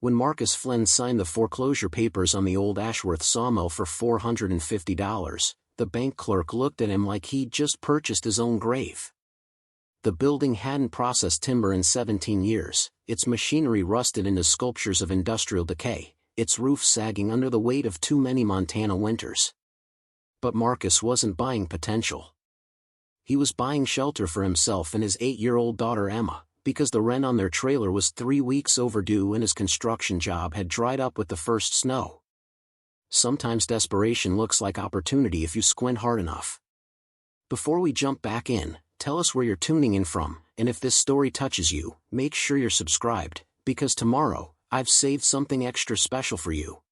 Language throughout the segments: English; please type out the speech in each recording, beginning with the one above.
When Marcus Flynn signed the foreclosure papers on the old Ashworth Sawmill for $450, the bank clerk looked at him like he'd just purchased his own grave. The building hadn't processed timber in 17 years, its machinery rusted into sculptures of industrial decay, its roof sagging under the weight of too many Montana winters. But Marcus wasn't buying potential. He was buying shelter for himself and his 8-year-old daughter Emma, because the rent on their trailer was 3 weeks overdue and his construction job had dried up with the first snow. Sometimes desperation looks like opportunity if you squint hard enough. Before we jump back in, tell us where you're tuning in from, and if this story touches you, make sure you're subscribed, because tomorrow, I've saved something extra special for you.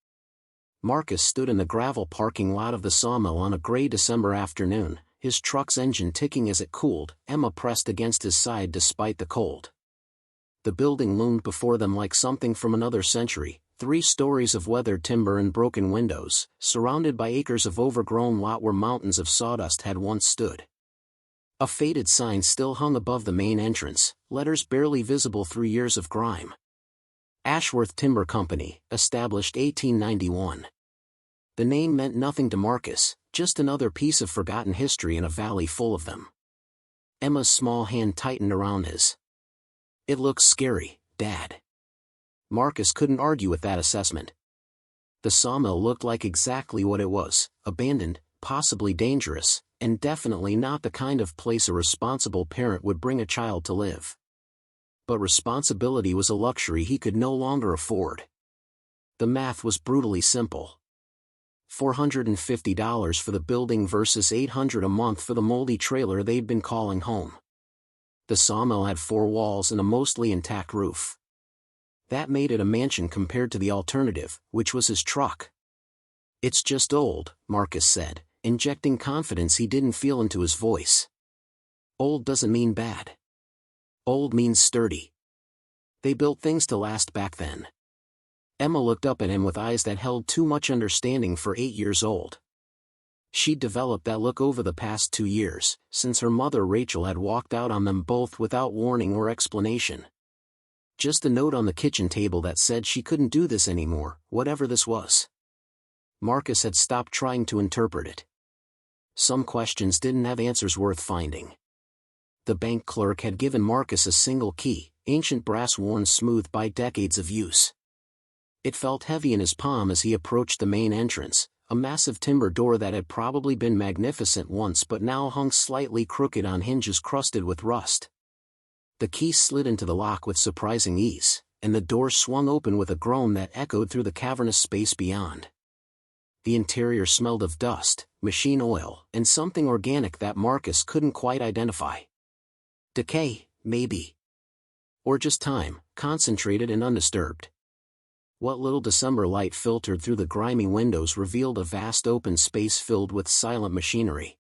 Marcus stood in the gravel parking lot of the sawmill on a gray December afternoon, his truck's engine ticking as it cooled, Emma pressed against his side despite the cold. The building loomed before them like something from another century, 3 stories of weathered timber and broken windows, surrounded by acres of overgrown lot where mountains of sawdust had once stood. A faded sign still hung above the main entrance, letters barely visible through years of grime. Ashworth Timber Company, established 1891. The name meant nothing to Marcus, just another piece of forgotten history in a valley full of them. Emma's small hand tightened around his. "It looks scary, Dad." Marcus couldn't argue with that assessment. The sawmill looked like exactly what it was, abandoned, possibly dangerous, and definitely not the kind of place a responsible parent would bring a child to live. But responsibility was a luxury he could no longer afford. The math was brutally simple. $450 for the building versus $800 a month for the moldy trailer they'd been calling home. The sawmill had 4 walls and a mostly intact roof. That made it a mansion compared to the alternative, which was his truck. "It's just old," Marcus said, injecting confidence he didn't feel into his voice. "Old doesn't mean bad. Old means sturdy. They built things to last back then." Emma looked up at him with eyes that held too much understanding for 8 years old. She'd developed that look over the past 2 years, since her mother Rachel had walked out on them both without warning or explanation. Just a note on the kitchen table that said she couldn't do this anymore, whatever this was. Marcus had stopped trying to interpret it. Some questions didn't have answers worth finding. The bank clerk had given Marcus a single key, ancient brass worn smooth by decades of use. It felt heavy in his palm as he approached the main entrance, a massive timber door that had probably been magnificent once but now hung slightly crooked on hinges crusted with rust. The key slid into the lock with surprising ease, and the door swung open with a groan that echoed through the cavernous space beyond. The interior smelled of dust, machine oil, and something organic that Marcus couldn't quite identify. Decay, maybe. Or just time, concentrated and undisturbed. What little December light filtered through the grimy windows revealed a vast open space filled with silent machinery.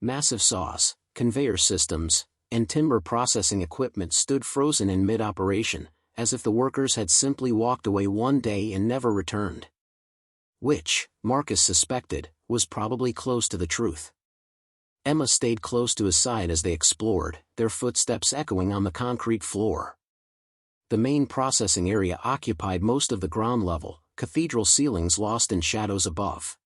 Massive saws, conveyor systems, and timber processing equipment stood frozen in mid-operation, as if the workers had simply walked away one day and never returned. Which, Marcus suspected, was probably close to the truth. Emma stayed close to his side as they explored, their footsteps echoing on the concrete floor. The main processing area occupied most of the ground level, cathedral ceilings lost in shadows above.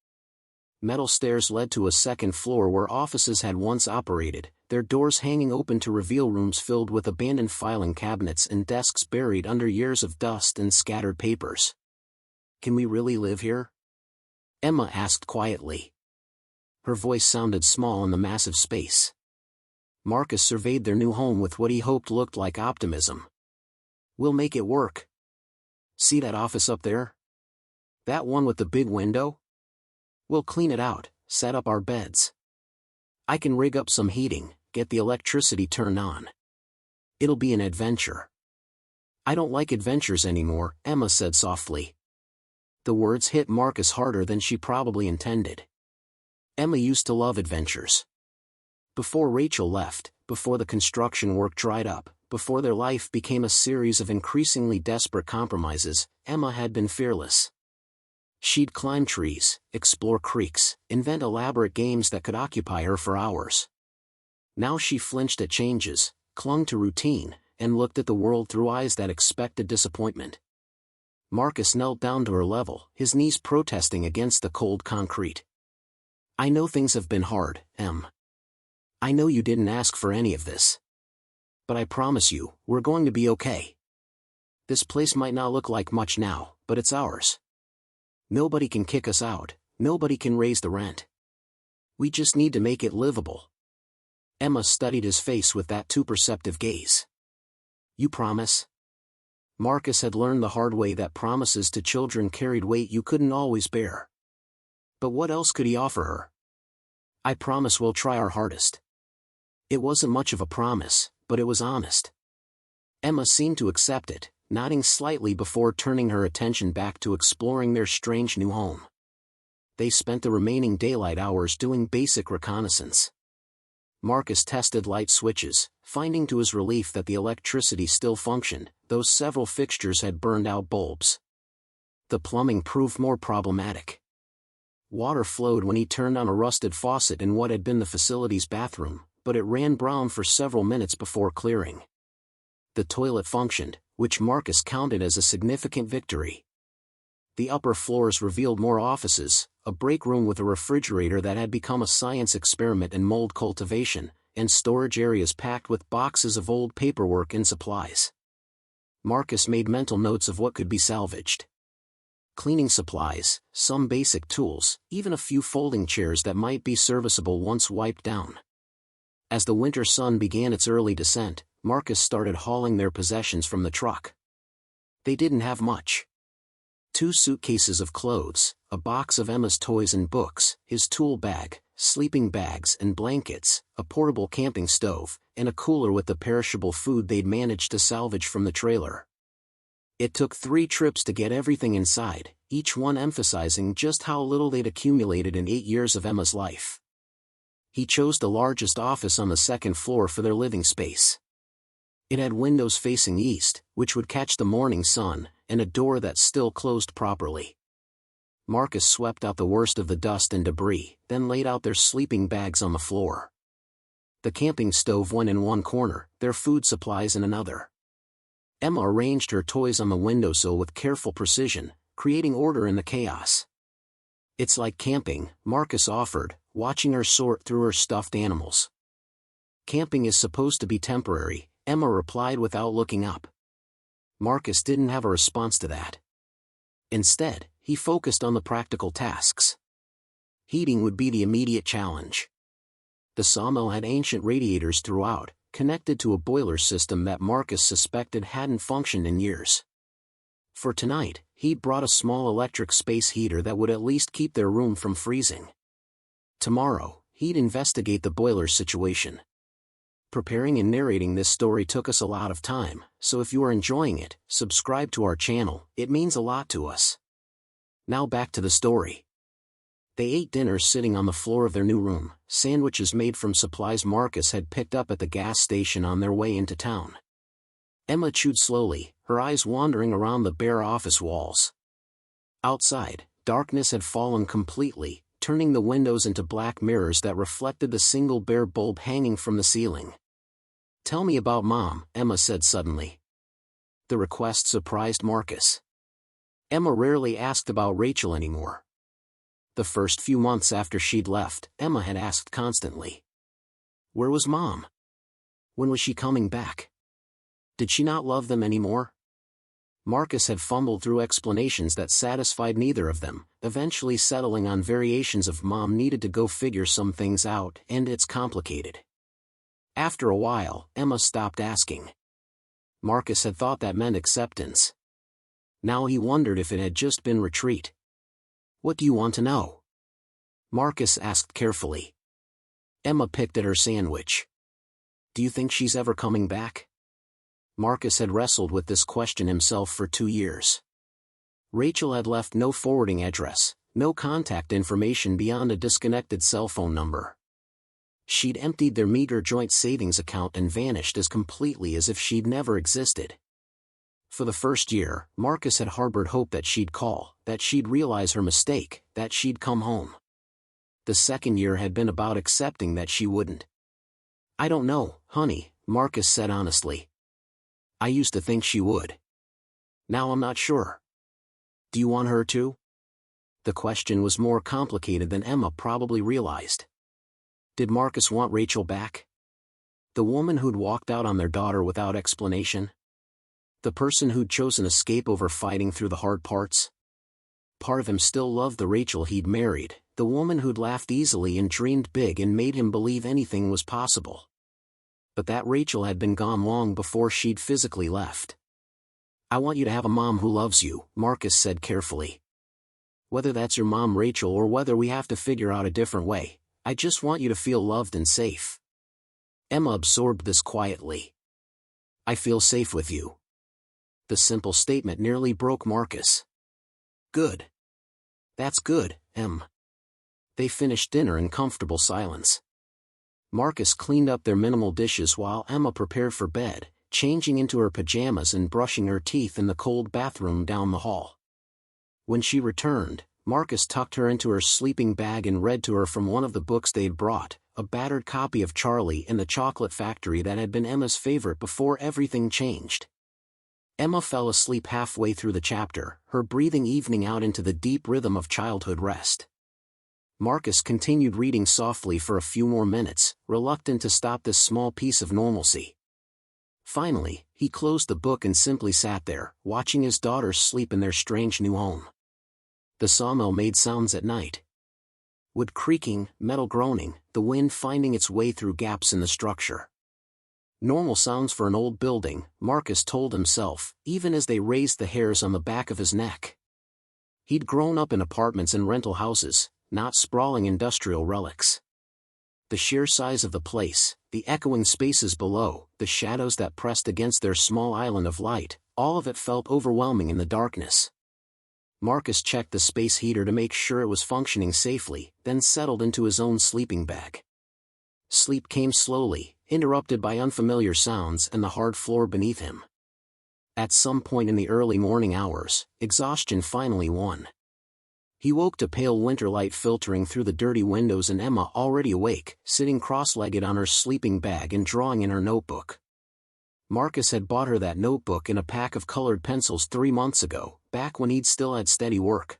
Metal stairs led to a second floor where offices had once operated, their doors hanging open to reveal rooms filled with abandoned filing cabinets and desks buried under years of dust and scattered papers. "Can we really live here?" Emma asked quietly. Her voice sounded small in the massive space. Marcus surveyed their new home with what he hoped looked like optimism. "We'll make it work. See that office up there? That one with the big window? We'll clean it out, set up our beds. I can rig up some heating, get the electricity turned on. It'll be an adventure." "I don't like adventures anymore," Emma said softly. The words hit Marcus harder than she probably intended. Emma used to love adventures. Before Rachel left, before the construction work dried up, before their life became a series of increasingly desperate compromises, Emma had been fearless. She'd climb trees, explore creeks, invent elaborate games that could occupy her for hours. Now she flinched at changes, clung to routine, and looked at the world through eyes that expected disappointment. Marcus knelt down to her level, his knees protesting against the cold concrete. "I know things have been hard, Em. I know you didn't ask for any of this. But I promise you, we're going to be okay. This place might not look like much now, but it's ours. Nobody can kick us out, nobody can raise the rent. We just need to make it livable." Emma studied his face with that too perceptive gaze. "You promise?" Marcus had learned the hard way that promises to children carried weight you couldn't always bear. But what else could he offer her? "I promise we'll try our hardest." It wasn't much of a promise, but it was honest. Emma seemed to accept it, nodding slightly before turning her attention back to exploring their strange new home. They spent the remaining daylight hours doing basic reconnaissance. Marcus tested light switches, finding to his relief that the electricity still functioned, though several fixtures had burned out bulbs. The plumbing proved more problematic. Water flowed when he turned on a rusted faucet in what had been the facility's bathroom, but it ran brown for several minutes before clearing. The toilet functioned, which Marcus counted as a significant victory. The upper floors revealed more offices, a break room with a refrigerator that had become a science experiment in mold cultivation, and storage areas packed with boxes of old paperwork and supplies. Marcus made mental notes of what could be salvaged. Cleaning supplies, some basic tools, even a few folding chairs that might be serviceable once wiped down. As the winter sun began its early descent, Marcus started hauling their possessions from the truck. They didn't have much. 2 suitcases of clothes, a box of Emma's toys and books, his tool bag, sleeping bags and blankets, a portable camping stove, and a cooler with the perishable food they'd managed to salvage from the trailer. It took 3 trips to get everything inside, each one emphasizing just how little they'd accumulated in 8 years of Emma's life. He chose the largest office on the 2nd floor for their living space. It had windows facing east, which would catch the morning sun, and a door that still closed properly. Marcus swept out the worst of the dust and debris, then laid out their sleeping bags on the floor. The camping stove went in one corner, their food supplies in another. Emma arranged her toys on the windowsill with careful precision, creating order in the chaos. "It's like camping," Marcus offered, watching her sort through her stuffed animals. "Camping is supposed to be temporary," Emma replied without looking up. Marcus didn't have a response to that. Instead, he focused on the practical tasks. Heating would be the immediate challenge. The sawmill had ancient radiators throughout, connected to a boiler system that Marcus suspected hadn't functioned in years. For tonight, he'd brought a small electric space heater that would at least keep their room from freezing. Tomorrow, he'd investigate the boiler situation. Preparing and narrating this story took us a lot of time, so if you are enjoying it, subscribe to our channel, it means a lot to us. Now back to the story. They ate dinner sitting on the floor of their new room, sandwiches made from supplies Marcus had picked up at the gas station on their way into town. Emma chewed slowly, her eyes wandering around the bare office walls. Outside, darkness had fallen completely, turning the windows into black mirrors that reflected the single bare bulb hanging from the ceiling. "Tell me about Mom," Emma said suddenly. The request surprised Marcus. Emma rarely asked about Rachel anymore. The first few months after she'd left, Emma had asked constantly. Where was Mom? When was she coming back? Did she not love them anymore? Marcus had fumbled through explanations that satisfied neither of them, eventually settling on variations of Mom needed to go figure some things out, and it's complicated. After a while, Emma stopped asking. Marcus had thought that meant acceptance. Now he wondered if it had just been retreat. What do you want to know? Marcus asked carefully. Emma picked at her sandwich. Do you think she's ever coming back? Marcus had wrestled with this question himself for 2 years. Rachel had left no forwarding address, no contact information beyond a disconnected cell phone number. She'd emptied their meager joint savings account and vanished as completely as if she'd never existed. For the first year, Marcus had harbored hope that she'd call, that she'd realize her mistake, that she'd come home. The second year had been about accepting that she wouldn't. I don't know, honey, Marcus said honestly. I used to think she would. Now I'm not sure. Do you want her too? The question was more complicated than Emma probably realized. Did Marcus want Rachel back? The woman who'd walked out on their daughter without explanation? The person who'd chosen escape over fighting through the hard parts? Part of him still loved the Rachel he'd married, the woman who'd laughed easily and dreamed big and made him believe anything was possible. But that Rachel had been gone long before she'd physically left. I want you to have a mom who loves you, Marcus said carefully. Whether that's your mom Rachel or whether we have to figure out a different way, I just want you to feel loved and safe. Emma absorbed this quietly. I feel safe with you. The simple statement nearly broke Marcus. Good. That's good, Em. They finished dinner in comfortable silence. Marcus cleaned up their minimal dishes while Emma prepared for bed, changing into her pajamas and brushing her teeth in the cold bathroom down the hall. When she returned, Marcus tucked her into her sleeping bag and read to her from one of the books they'd brought, a battered copy of Charlie and the Chocolate Factory that had been Emma's favorite before everything changed. Emma fell asleep halfway through the chapter, her breathing evening out into the deep rhythm of childhood rest. Marcus continued reading softly for a few more minutes, reluctant to stop this small piece of normalcy. Finally, he closed the book and simply sat there, watching his daughters sleep in their strange new home. The sawmill made sounds at night. Wood creaking, metal groaning, the wind finding its way through gaps in the structure. Normal sounds for an old building, Marcus told himself, even as they raised the hairs on the back of his neck. He'd grown up in apartments and rental houses, not sprawling industrial relics. The sheer size of the place, the echoing spaces below, the shadows that pressed against their small island of light, all of it felt overwhelming in the darkness. Marcus checked the space heater to make sure it was functioning safely, then settled into his own sleeping bag. Sleep came slowly, interrupted by unfamiliar sounds and the hard floor beneath him. At some point in the early morning hours, exhaustion finally won. He woke to pale winter light filtering through the dirty windows and Emma already awake, sitting cross-legged on her sleeping bag and drawing in her notebook. Marcus had bought her that notebook and a pack of colored pencils 3 months ago, back when he'd still had steady work.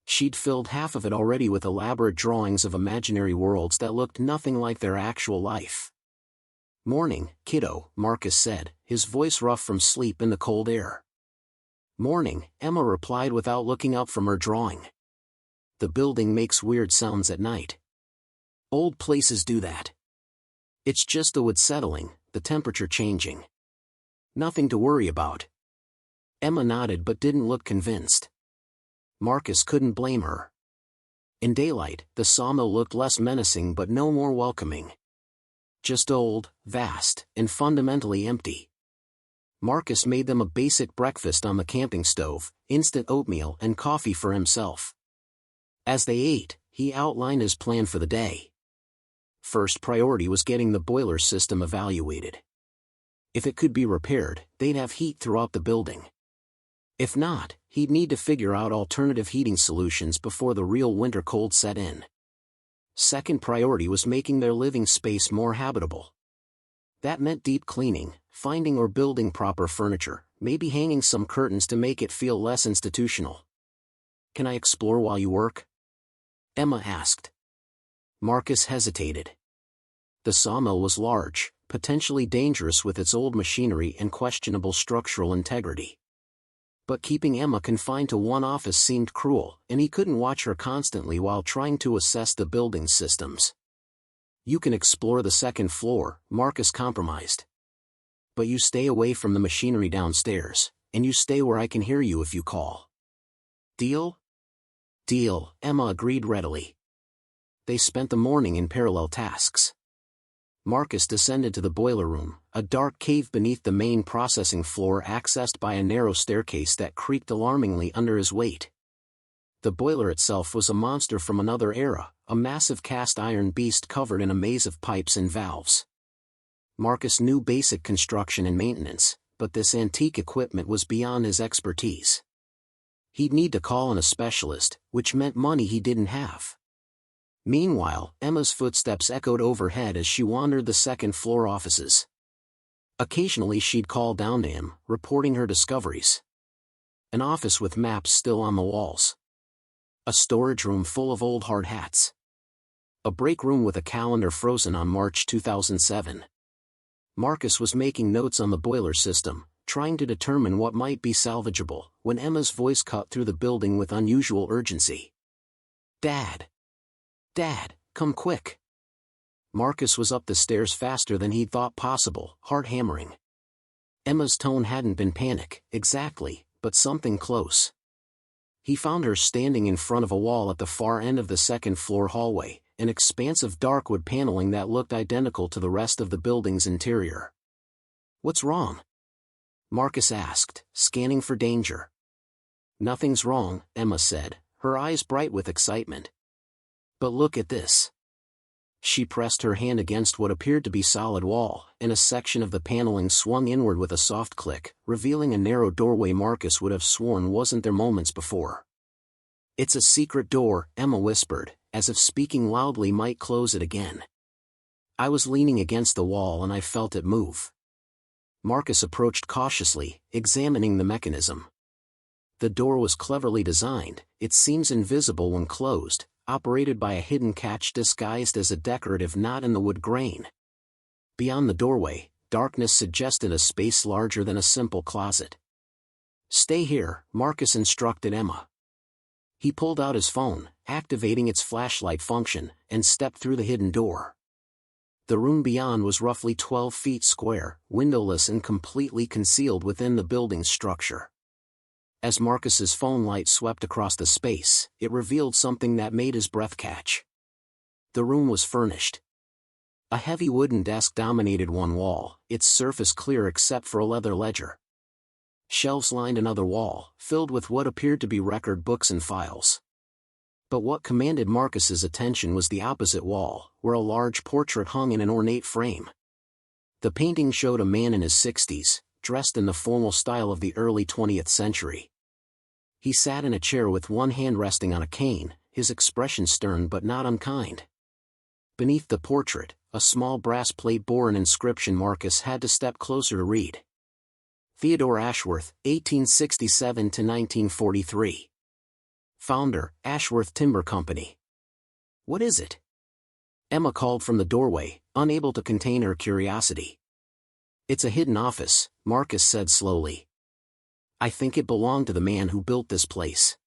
She'd filled half of it already with elaborate drawings of imaginary worlds that looked nothing like their actual life. Morning, kiddo, Marcus said, his voice rough from sleep in the cold air. Morning, Emma replied without looking up from her drawing. The building makes weird sounds at night. Old places do that. It's just the wood settling, the temperature changing. Nothing to worry about. Emma nodded but didn't look convinced. Marcus couldn't blame her. In daylight, the sawmill looked less menacing but no more welcoming. Just old, vast, and fundamentally empty. Marcus made them a basic breakfast on the camping stove, instant oatmeal and coffee for himself. As they ate, he outlined his plan for the day. First priority was getting the boiler system evaluated. If it could be repaired, they'd have heat throughout the building. If not, he'd need to figure out alternative heating solutions before the real winter cold set in. Second priority was making their living space more habitable. That meant deep cleaning, finding or building proper furniture, maybe hanging some curtains to make it feel less institutional. Can I explore while you work? Emma asked. Marcus hesitated. The sawmill was large, potentially dangerous with its old machinery and questionable structural integrity. But keeping Emma confined to one office seemed cruel, and he couldn't watch her constantly while trying to assess the building's systems. You can explore the second floor, Marcus compromised. But you stay away from the machinery downstairs, and you stay where I can hear you if you call. Deal? Deal, Emma agreed readily. They spent the morning in parallel tasks. Marcus descended to the boiler room, a dark cave beneath the main processing floor accessed by a narrow staircase that creaked alarmingly under his weight. The boiler itself was a monster from another era, a massive cast iron beast covered in a maze of pipes and valves. Marcus knew basic construction and maintenance, but this antique equipment was beyond his expertise. He'd need to call in a specialist, which meant money he didn't have. Meanwhile, Emma's footsteps echoed overhead as she wandered the second-floor offices. Occasionally she'd call down to him, reporting her discoveries. An office with maps still on the walls. A storage room full of old hard hats. A break room with a calendar frozen on March 2007. Marcus was making notes on the boiler system, trying to determine what might be salvageable, when Emma's voice cut through the building with unusual urgency. "Dad! Dad, come quick!" Marcus was up the stairs faster than he'd thought possible, heart hammering. Emma's tone hadn't been panic, exactly, but something close. He found her standing in front of a wall at the far end of the second-floor hallway, an expanse of dark wood paneling that looked identical to the rest of the building's interior. "What's wrong?" Marcus asked, scanning for danger. "Nothing's wrong," Emma said, her eyes bright with excitement. "But look at this." She pressed her hand against what appeared to be solid wall, and a section of the paneling swung inward with a soft click, revealing a narrow doorway Marcus would have sworn wasn't there moments before. "It's a secret door," Emma whispered, as if speaking loudly might close it again. "I was leaning against the wall and I felt it move." Marcus approached cautiously, examining the mechanism. The door was cleverly designed, its seams invisible when closed, operated by a hidden catch disguised as a decorative knot in the wood grain. Beyond the doorway, darkness suggested a space larger than a simple closet. "Stay here," Marcus instructed Emma. He pulled out his phone, activating its flashlight function, and stepped through the hidden door. The room beyond was roughly 12 feet square, windowless and completely concealed within the building's structure. As Marcus's phone light swept across the space, it revealed something that made his breath catch. The room was furnished. A heavy wooden desk dominated one wall, its surface clear except for a leather ledger. Shelves lined another wall, filled with what appeared to be record books and files. But what commanded Marcus's attention was the opposite wall, where a large portrait hung in an ornate frame. The painting showed a man in his 60s, dressed in the formal style of the early 20th century. He sat in a chair with one hand resting on a cane, his expression stern but not unkind. Beneath the portrait, a small brass plate bore an inscription Marcus had to step closer to read. Theodore Ashworth, 1867–1943. Founder, Ashworth Timber Company. "What is it?" Emma called from the doorway, unable to contain her curiosity. "It's a hidden office," Marcus said slowly. "I think it belonged to the man who built this place."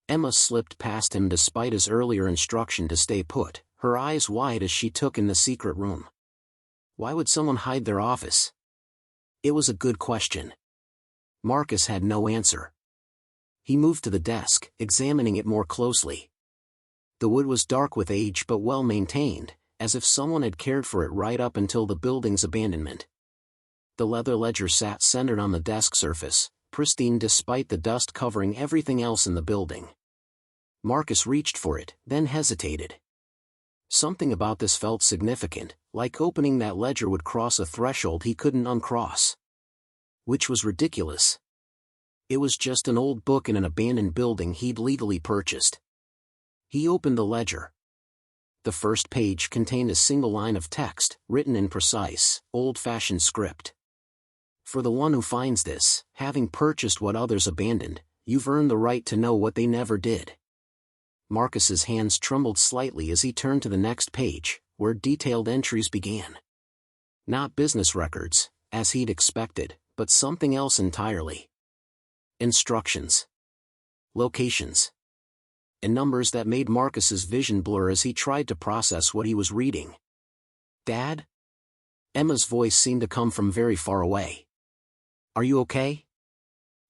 Emma slipped past him despite his earlier instruction to stay put, her eyes wide as she took in the secret room. Why would someone hide their office? It was a good question. Marcus had no answer. He moved to the desk, examining it more closely. The wood was dark with age but well maintained, as if someone had cared for it right up until the building's abandonment. The leather ledger sat centered on the desk surface, pristine despite the dust covering everything else in the building. Marcus reached for it, then hesitated. Something about this felt significant, like opening that ledger would cross a threshold he couldn't uncross. Which was ridiculous. It was just an old book in an abandoned building he'd legally purchased. He opened the ledger. The first page contained a single line of text, written in precise, old-fashioned script. "For the one who finds this, having purchased what others abandoned, you've earned the right to know what they never did." Marcus's hands trembled slightly as he turned to the next page, where detailed entries began. Not business records, as he'd expected, but something else entirely. Instructions. Locations. And numbers that made Marcus's vision blur as he tried to process what he was reading. "Dad?" Emma's voice seemed to come from very far away. "Are you okay?"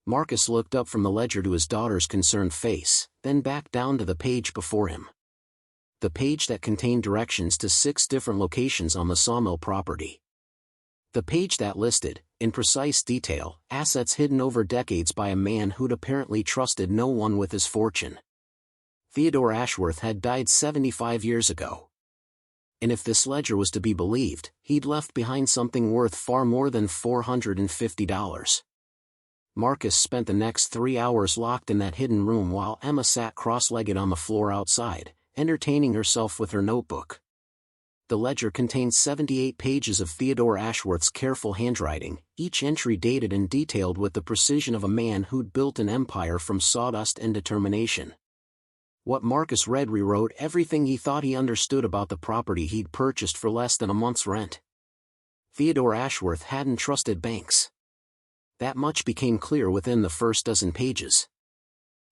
Marcus looked up from the ledger to his daughter's concerned face, then back down to the page before him. The page that contained directions to 6 different locations on the sawmill property. The page that listed, in precise detail, assets hidden over decades by a man who'd apparently trusted no one with his fortune. Theodore Ashworth had died 75 years ago. And if this ledger was to be believed, he'd left behind something worth far more than $450. Marcus spent the next 3 hours locked in that hidden room while Emma sat cross-legged on the floor outside, entertaining herself with her notebook. The ledger contained 78 pages of Theodore Ashworth's careful handwriting, each entry dated and detailed with the precision of a man who'd built an empire from sawdust and determination. What Marcus read rewrote everything he thought he understood about the property he'd purchased for less than a month's rent. Theodore Ashworth hadn't trusted banks. That much became clear within the first dozen pages.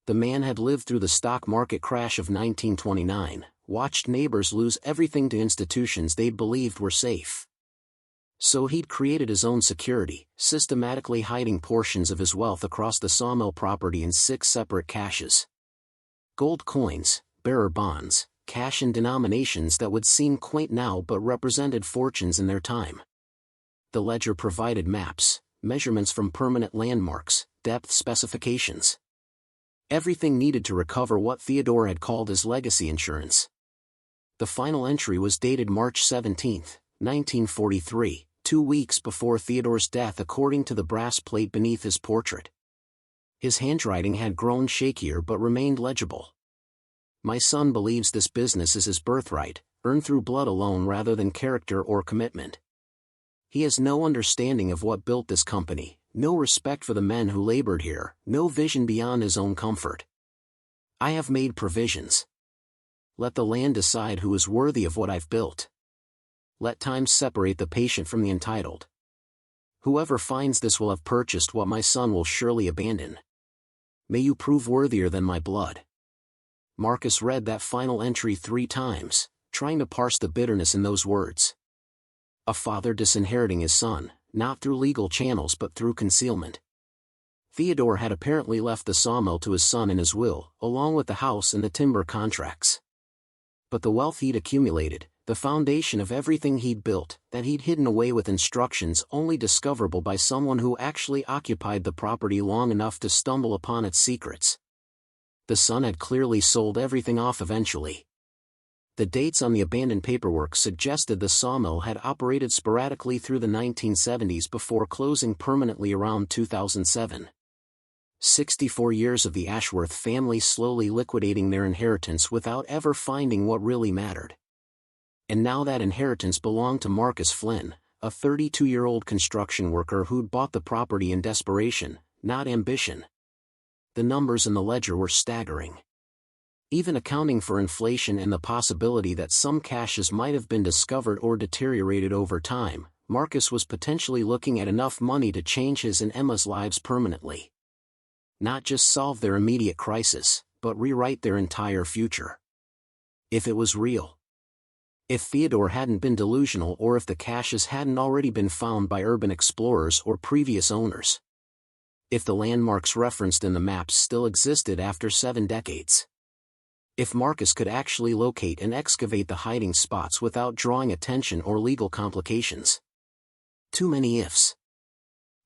The man had lived through the stock market crash of 1929, watched neighbors lose everything to institutions they believed were safe. So he'd created his own security, systematically hiding portions of his wealth across the sawmill property in 6 separate caches. Gold coins, bearer bonds, cash in denominations that would seem quaint now but represented fortunes in their time. The ledger provided maps, measurements from permanent landmarks, depth specifications. Everything needed to recover what Theodore had called his legacy insurance. The final entry was dated March 17, 1943, 2 weeks before Theodore's death according to the brass plate beneath his portrait. His handwriting had grown shakier but remained legible. "My son believes this business is his birthright, earned through blood alone rather than character or commitment. He has no understanding of what built this company, no respect for the men who labored here, no vision beyond his own comfort. I have made provisions. Let the land decide who is worthy of what I've built. Let time separate the patient from the entitled. Whoever finds this will have purchased what my son will surely abandon. May you prove worthier than my blood." Marcus read that final entry 3 times, trying to parse the bitterness in those words. A father disinheriting his son, not through legal channels but through concealment. Theodore had apparently left the sawmill to his son in his will, along with the house and the timber contracts. But the wealth he'd accumulated, the foundation of everything he'd built, that he'd hidden away with instructions only discoverable by someone who actually occupied the property long enough to stumble upon its secrets. The son had clearly sold everything off eventually. The dates on the abandoned paperwork suggested the sawmill had operated sporadically through the 1970s before closing permanently around 2007. 64 years of the Ashworth family slowly liquidating their inheritance without ever finding what really mattered. And now that inheritance belonged to Marcus Flynn, a 32-year-old construction worker who'd bought the property in desperation, not ambition. The numbers in the ledger were staggering. Even accounting for inflation and the possibility that some caches might have been discovered or deteriorated over time, Marcus was potentially looking at enough money to change his and Emma's lives permanently. Not just solve their immediate crisis, but rewrite their entire future. If it was real. If Theodore hadn't been delusional, or if the caches hadn't already been found by urban explorers or previous owners. If the landmarks referenced in the maps still existed after 7 decades. If Marcus could actually locate and excavate the hiding spots without drawing attention or legal complications. Too many ifs.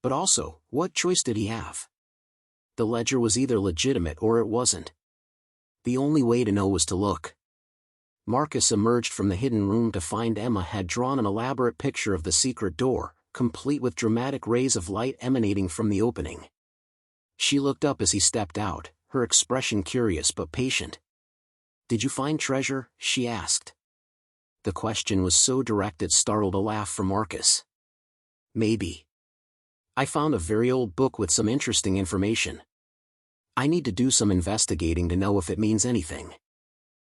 But also, what choice did he have? The ledger was either legitimate or it wasn't. The only way to know was to look. Marcus emerged from the hidden room to find Emma had drawn an elaborate picture of the secret door, complete with dramatic rays of light emanating from the opening. She looked up as he stepped out, her expression curious but patient. "Did you find treasure?" she asked. The question was so direct it startled a laugh from Marcus. "Maybe. I found a very old book with some interesting information. I need to do some investigating to know if it means anything.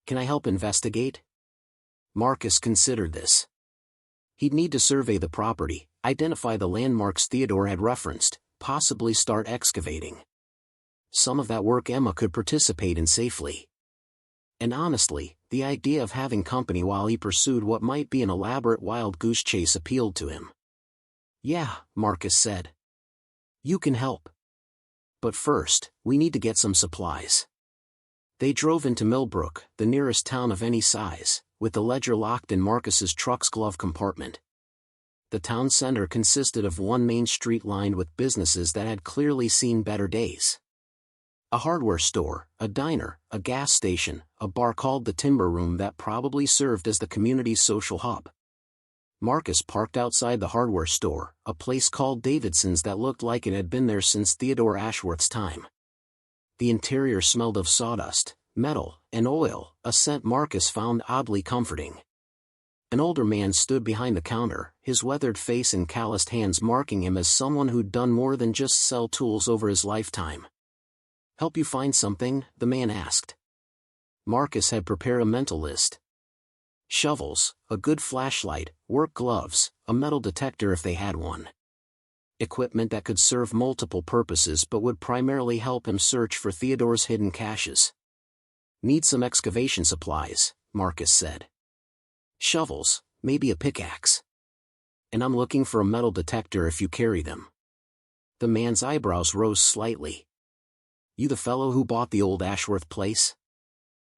Can I help investigate?" Marcus considered this. He'd need to survey the property, identify the landmarks Theodore had referenced, possibly start excavating. Some of that work Emma could participate in safely. And honestly, the idea of having company while he pursued what might be an elaborate wild goose chase appealed to him. "Yeah," Marcus said. "You can help. But first, we need to get some supplies." They drove into Millbrook, the nearest town of any size, with the ledger locked in Marcus's truck's glove compartment. The town center consisted of one main street lined with businesses that had clearly seen better days. A hardware store, a diner, a gas station, a bar called the Timber Room that probably served as the community's social hub. Marcus parked outside the hardware store, a place called Davidson's that looked like it had been there since Theodore Ashworth's time. The interior smelled of sawdust, metal, and oil, a scent Marcus found oddly comforting. An older man stood behind the counter, his weathered face and calloused hands marking him as someone who'd done more than just sell tools over his lifetime. "Help you find something?" the man asked. Marcus had prepared a mental list. Shovels, a good flashlight, work gloves, a metal detector if they had one. Equipment that could serve multiple purposes but would primarily help him search for Theodore's hidden caches. "Need some excavation supplies," Marcus said. "Shovels, maybe a pickaxe. And I'm looking for a metal detector if you carry them." The man's eyebrows rose slightly. "You the fellow who bought the old Ashworth place?"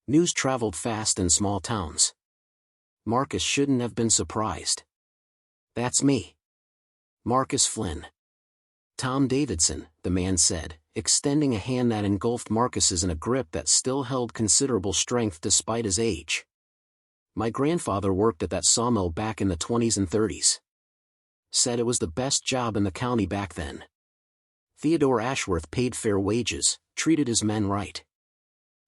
News traveled fast in small towns. Marcus shouldn't have been surprised. "That's me. Marcus Flynn." "Tom Davidson," the man said, extending a hand that engulfed Marcus's in a grip that still held considerable strength despite his age. "My grandfather worked at that sawmill back in the 20s and 30s. Said it was the best job in the county back then. Theodore Ashworth paid fair wages, treated his men right."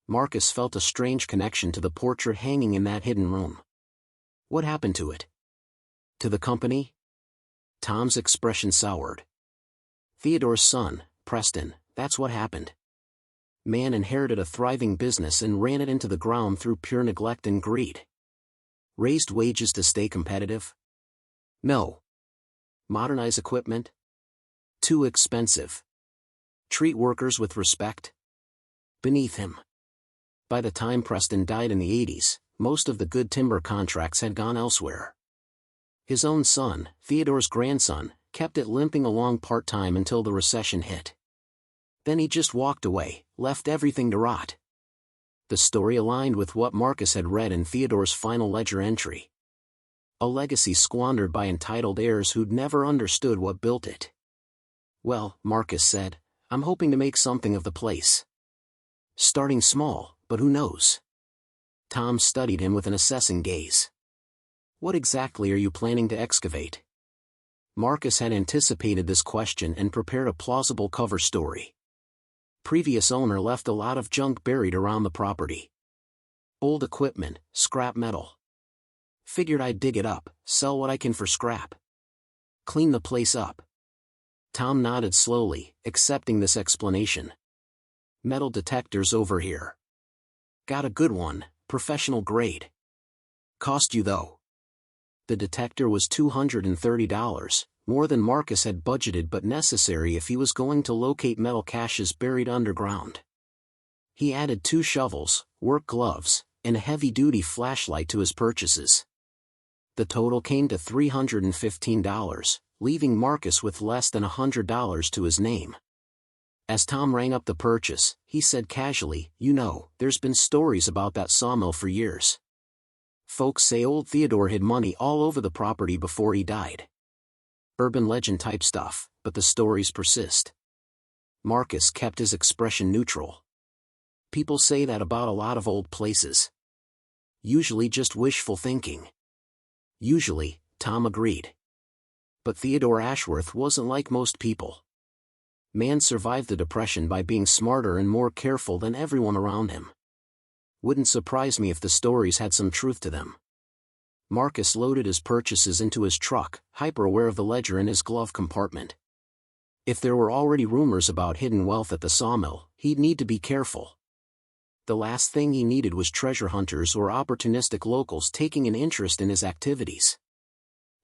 Marcus felt a strange connection to the portrait hanging in that hidden room. What happened to it? To the company? Tom's expression soured. "Theodore's son, Preston, that's what happened. Man inherited a thriving business and ran it into the ground through pure neglect and greed. Raised wages to stay competitive? No. Modernize equipment? Too expensive. Treat workers with respect? Beneath him." By the time Preston died in the 80s, most of the good timber contracts had gone elsewhere. His own son, Theodore's grandson, kept it limping along part-time until the recession hit. Then he just walked away, left everything to rot. The story aligned with what Marcus had read in Theodore's final ledger entry. A legacy squandered by entitled heirs who'd never understood what built it. "Well," Marcus said, "I'm hoping to make something of the place. Starting small, but who knows?" Tom studied him with an assessing gaze. "What exactly are you planning to excavate?" Marcus had anticipated this question and prepared a plausible cover story. Previous owner left a lot of junk buried around the property. Old equipment, scrap metal. Figured I'd dig it up, sell what I can for scrap. Clean the place up. Tom nodded slowly, accepting this explanation. "Metal detectors over here. Got a good one, professional grade. Cost you though?" The detector was $230, more than Marcus had budgeted but necessary if he was going to locate metal caches buried underground. He added 2 shovels, work gloves, and a heavy-duty flashlight to his purchases. The total came to $315, leaving Marcus with less than $100 to his name. As Tom rang up the purchase, he said casually, "You know, there's been stories about that sawmill for years. Folks say old Theodore hid money all over the property before he died. Urban legend type stuff, but the stories persist." Marcus kept his expression neutral. "People say that about a lot of old places. Usually just wishful thinking." "Usually," Tom agreed. But Theodore Ashworth wasn't like most people. Man survived the Depression by being smarter and more careful than everyone around him. Wouldn't surprise me if the stories had some truth to them. Marcus loaded his purchases into his truck, hyper-aware of the ledger in his glove compartment. If there were already rumors about hidden wealth at the sawmill, he'd need to be careful. The last thing he needed was treasure hunters or opportunistic locals taking an interest in his activities.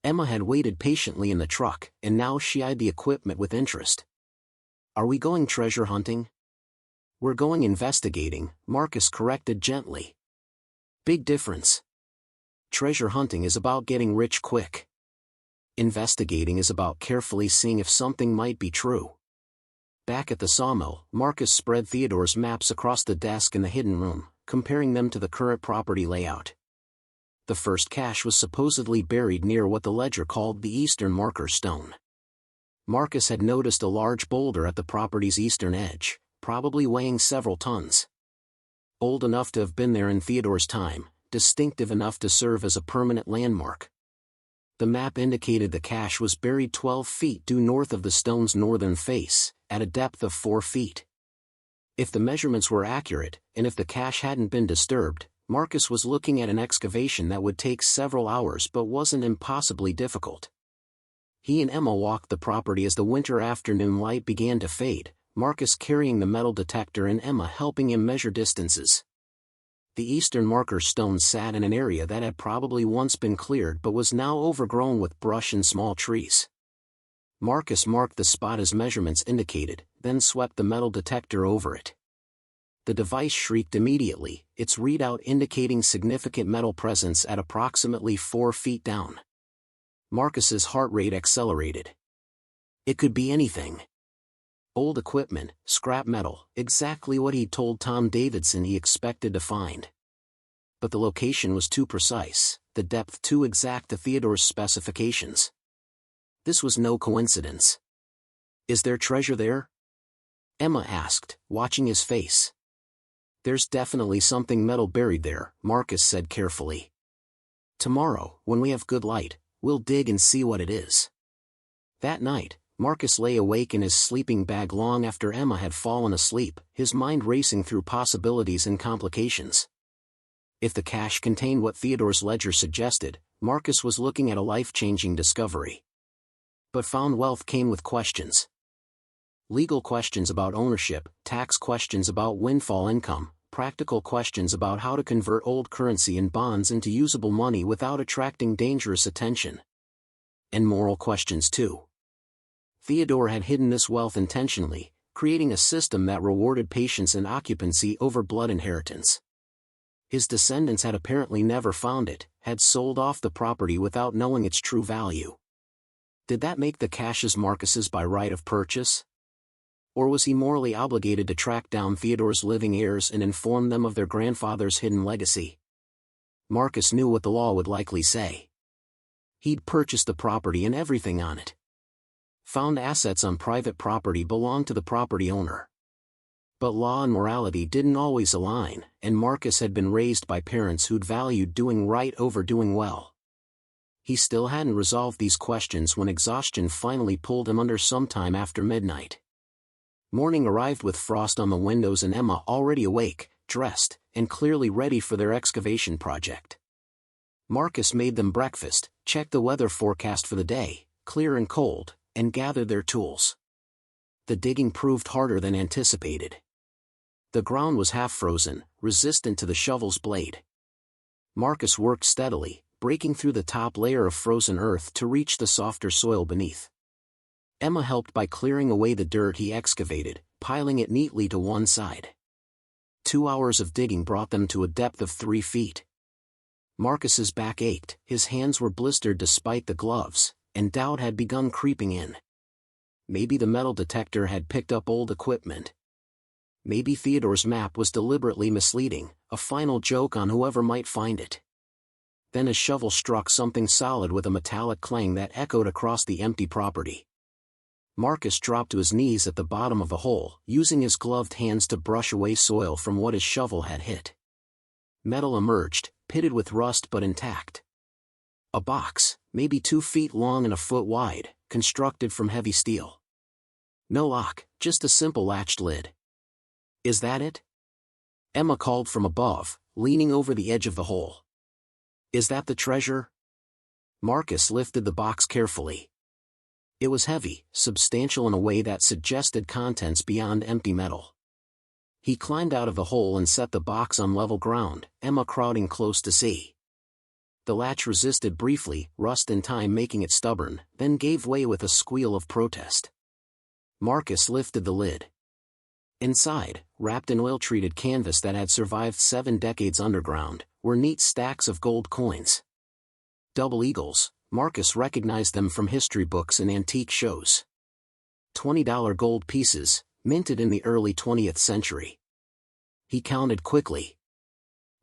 Emma had waited patiently in the truck, and now she eyed the equipment with interest. "Are we going treasure hunting?" "We're going investigating," Marcus corrected gently. "Big difference. Treasure hunting is about getting rich quick. Investigating is about carefully seeing if something might be true." Back at the sawmill, Marcus spread Theodore's maps across the desk in the hidden room, comparing them to the current property layout. The first cache was supposedly buried near what the ledger called the eastern marker stone. Marcus had noticed a large boulder at the property's eastern edge, probably weighing several tons. Old enough to have been there in Theodore's time, distinctive enough to serve as a permanent landmark. The map indicated the cache was buried 12 feet due north of the stone's northern face, at a depth of 4 feet. If the measurements were accurate, and if the cache hadn't been disturbed, Marcus was looking at an excavation that would take several hours but wasn't impossibly difficult. He and Emma walked the property as the winter afternoon light began to fade, Marcus carrying the metal detector and Emma helping him measure distances. The eastern marker stone sat in an area that had probably once been cleared but was now overgrown with brush and small trees. Marcus marked the spot as measurements indicated, then swept the metal detector over it. The device shrieked immediately, its readout indicating significant metal presence at approximately 4 feet down. Marcus's heart rate accelerated. It could be anything. Old equipment, scrap metal, exactly what he'd told Tom Davidson he expected to find. But the location was too precise, the depth too exact to Theodore's specifications. This was no coincidence. "Is there treasure there?" Emma asked, watching his face. "There's definitely something metal buried there," Marcus said carefully. "Tomorrow, when we have good light, we'll dig and see what it is." That night, Marcus lay awake in his sleeping bag long after Emma had fallen asleep, his mind racing through possibilities and complications. If the cache contained what Theodore's ledger suggested, Marcus was looking at a life-changing discovery. But found wealth came with questions. Legal questions about ownership, tax questions about windfall income, practical questions about how to convert old currency and bonds into usable money without attracting dangerous attention. And moral questions too. Theodore had hidden this wealth intentionally, creating a system that rewarded patience and occupancy over blood inheritance. His descendants had apparently never found it, had sold off the property without knowing its true value. Did that make the caches Marcus's by right of purchase? Or was he morally obligated to track down Theodore's living heirs and inform them of their grandfather's hidden legacy? Marcus knew what the law would likely say. He'd purchased the property and everything on it. Found assets on private property belonged to the property owner. But law and morality didn't always align, and Marcus had been raised by parents who'd valued doing right over doing well. He still hadn't resolved these questions when exhaustion finally pulled him under sometime after midnight. Morning arrived with frost on the windows and Emma already awake, dressed, and clearly ready for their excavation project. Marcus made them breakfast, checked the weather forecast for the day, clear and cold, and gathered their tools. The digging proved harder than anticipated. The ground was half frozen, resistant to the shovel's blade. Marcus worked steadily, breaking through the top layer of frozen earth to reach the softer soil beneath. Emma helped by clearing away the dirt he excavated, piling it neatly to one side. 2 hours of digging brought them to a depth of 3 feet. Marcus's back ached, his hands were blistered despite the gloves, and doubt had begun creeping in. Maybe the metal detector had picked up old equipment. Maybe Theodore's map was deliberately misleading, a final joke on whoever might find it. Then his shovel struck something solid with a metallic clang that echoed across the empty property. Marcus dropped to his knees at the bottom of the hole, using his gloved hands to brush away soil from what his shovel had hit. Metal emerged, pitted with rust but intact. A box, maybe 2 feet long and a foot wide, constructed from heavy steel. No lock, just a simple latched lid. "Is that it?" Emma called from above, leaning over the edge of the hole. "Is that the treasure?" Marcus lifted the box carefully. It was heavy, substantial in a way that suggested contents beyond empty metal. He climbed out of the hole and set the box on level ground, Emma crowding close to see. The latch resisted briefly, rust and time making it stubborn, then gave way with a squeal of protest. Marcus lifted the lid. Inside, wrapped in oil-treated canvas that had survived 7 decades underground, were neat stacks of gold coins. Double eagles, Marcus recognized them from history books and antique shows. $20 gold pieces, minted in the early 20th century. He counted quickly.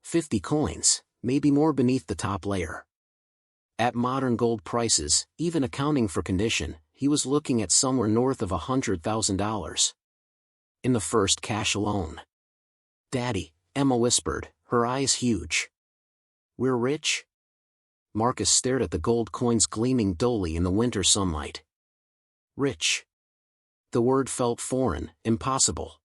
50 coins, maybe more beneath the top layer. At modern gold prices, even accounting for condition, he was looking at somewhere north of $100,000. In the first cache alone. "Daddy," Emma whispered, her eyes huge. "We're rich?" Marcus stared at the gold coins gleaming dully in the winter sunlight. Rich. The word felt foreign, impossible.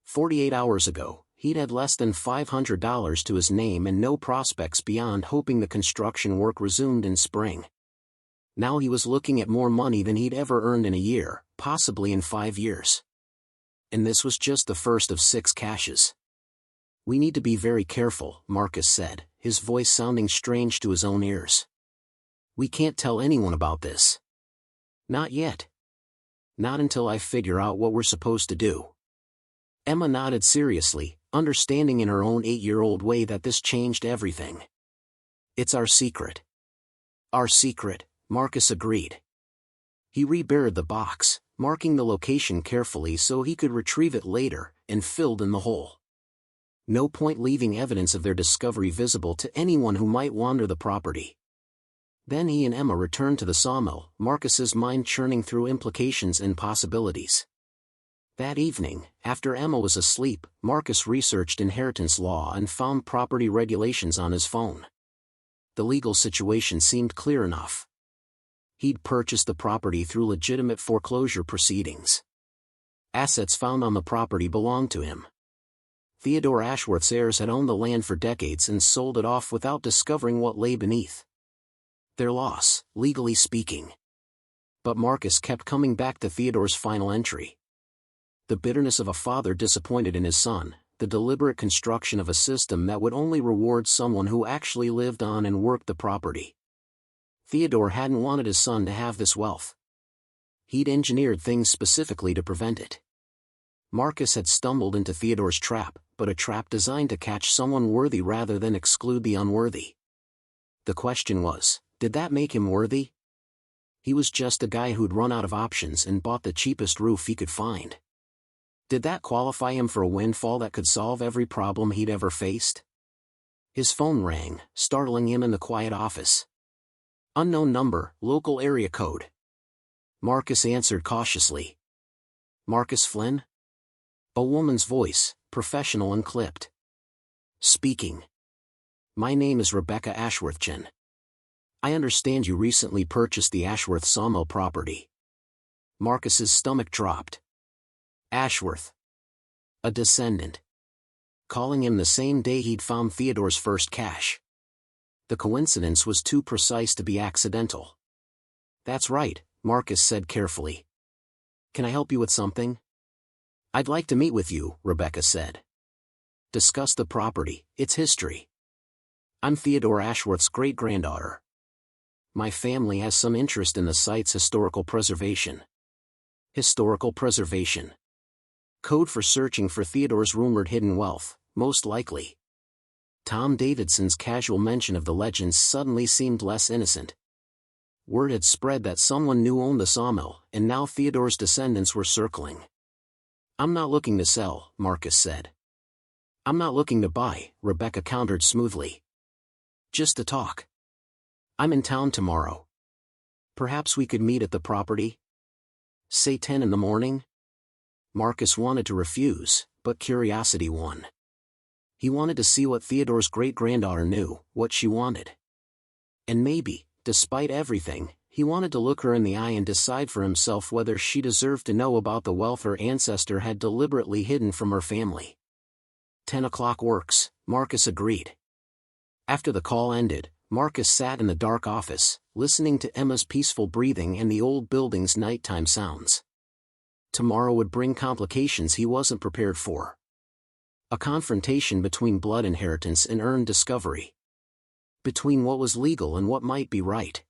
48 hours ago, he'd had less than $500 to his name and no prospects beyond hoping the construction work resumed in spring. Now he was looking at more money than he'd ever earned in a year, possibly in 5 years. And this was just the first of 6 cashes. "We need to be very careful," Marcus said, his voice sounding strange to his own ears. "We can't tell anyone about this. Not yet. Not until I figure out what we're supposed to do." Emma nodded seriously, understanding in her own 8-year-old way that this changed everything. "It's our secret." "Our secret," Marcus agreed. He rebared the box, marking the location carefully so he could retrieve it later, and filled in the hole. No point leaving evidence of their discovery visible to anyone who might wander the property. Then he and Emma returned to the sawmill, Marcus's mind churning through implications and possibilities. That evening, after Emma was asleep, Marcus researched inheritance law and found property regulations on his phone. The legal situation seemed clear enough. He'd purchased the property through legitimate foreclosure proceedings. Assets found on the property belonged to him. Theodore Ashworth's heirs had owned the land for decades and sold it off without discovering what lay beneath. Their loss, legally speaking. But Marcus kept coming back to Theodore's final entry. The bitterness of a father disappointed in his son, the deliberate construction of a system that would only reward someone who actually lived on and worked the property. Theodore hadn't wanted his son to have this wealth. He'd engineered things specifically to prevent it. Marcus had stumbled into Theodore's trap, but a trap designed to catch someone worthy rather than exclude the unworthy. The question was, did that make him worthy? He was just a guy who'd run out of options and bought the cheapest roof he could find. Did that qualify him for a windfall that could solve every problem he'd ever faced? His phone rang, startling him in the quiet office. Unknown number, local area code. Marcus answered cautiously. "Marcus Flynn?" A woman's voice, professional and clipped. "Speaking. My name is Rebecca Ashworthchen. I understand you recently purchased the Ashworth Sawmill property." Marcus's stomach dropped. Ashworth. A descendant. Calling him the same day he'd found Theodore's first cash. The coincidence was too precise to be accidental. "That's right," Marcus said carefully. "Can I help you with something?" "I'd like to meet with you," Rebecca said. "Discuss the property, its history. I'm Theodore Ashworth's great-granddaughter. My family has some interest in the site's historical preservation." Historical preservation. Code for searching for Theodore's rumored hidden wealth, most likely. Tom Davidson's casual mention of the legends suddenly seemed less innocent. Word had spread that someone new owned the sawmill, and now Theodore's descendants were circling. "I'm not looking to sell," Marcus said. "I'm not looking to buy," Rebecca countered smoothly. "Just to talk. I'm in town tomorrow. Perhaps we could meet at the property? Say 10 in the morning?" Marcus wanted to refuse, but curiosity won. He wanted to see what Theodore's great-granddaughter knew, what she wanted. And maybe, despite everything, he wanted to look her in the eye and decide for himself whether she deserved to know about the wealth her ancestor had deliberately hidden from her family. 10 o'clock works, Marcus agreed. After the call ended, Marcus sat in the dark office, listening to Emma's peaceful breathing and the old building's nighttime sounds. Tomorrow would bring complications he wasn't prepared for. A confrontation between blood inheritance and earned discovery. Between what was legal and what might be right.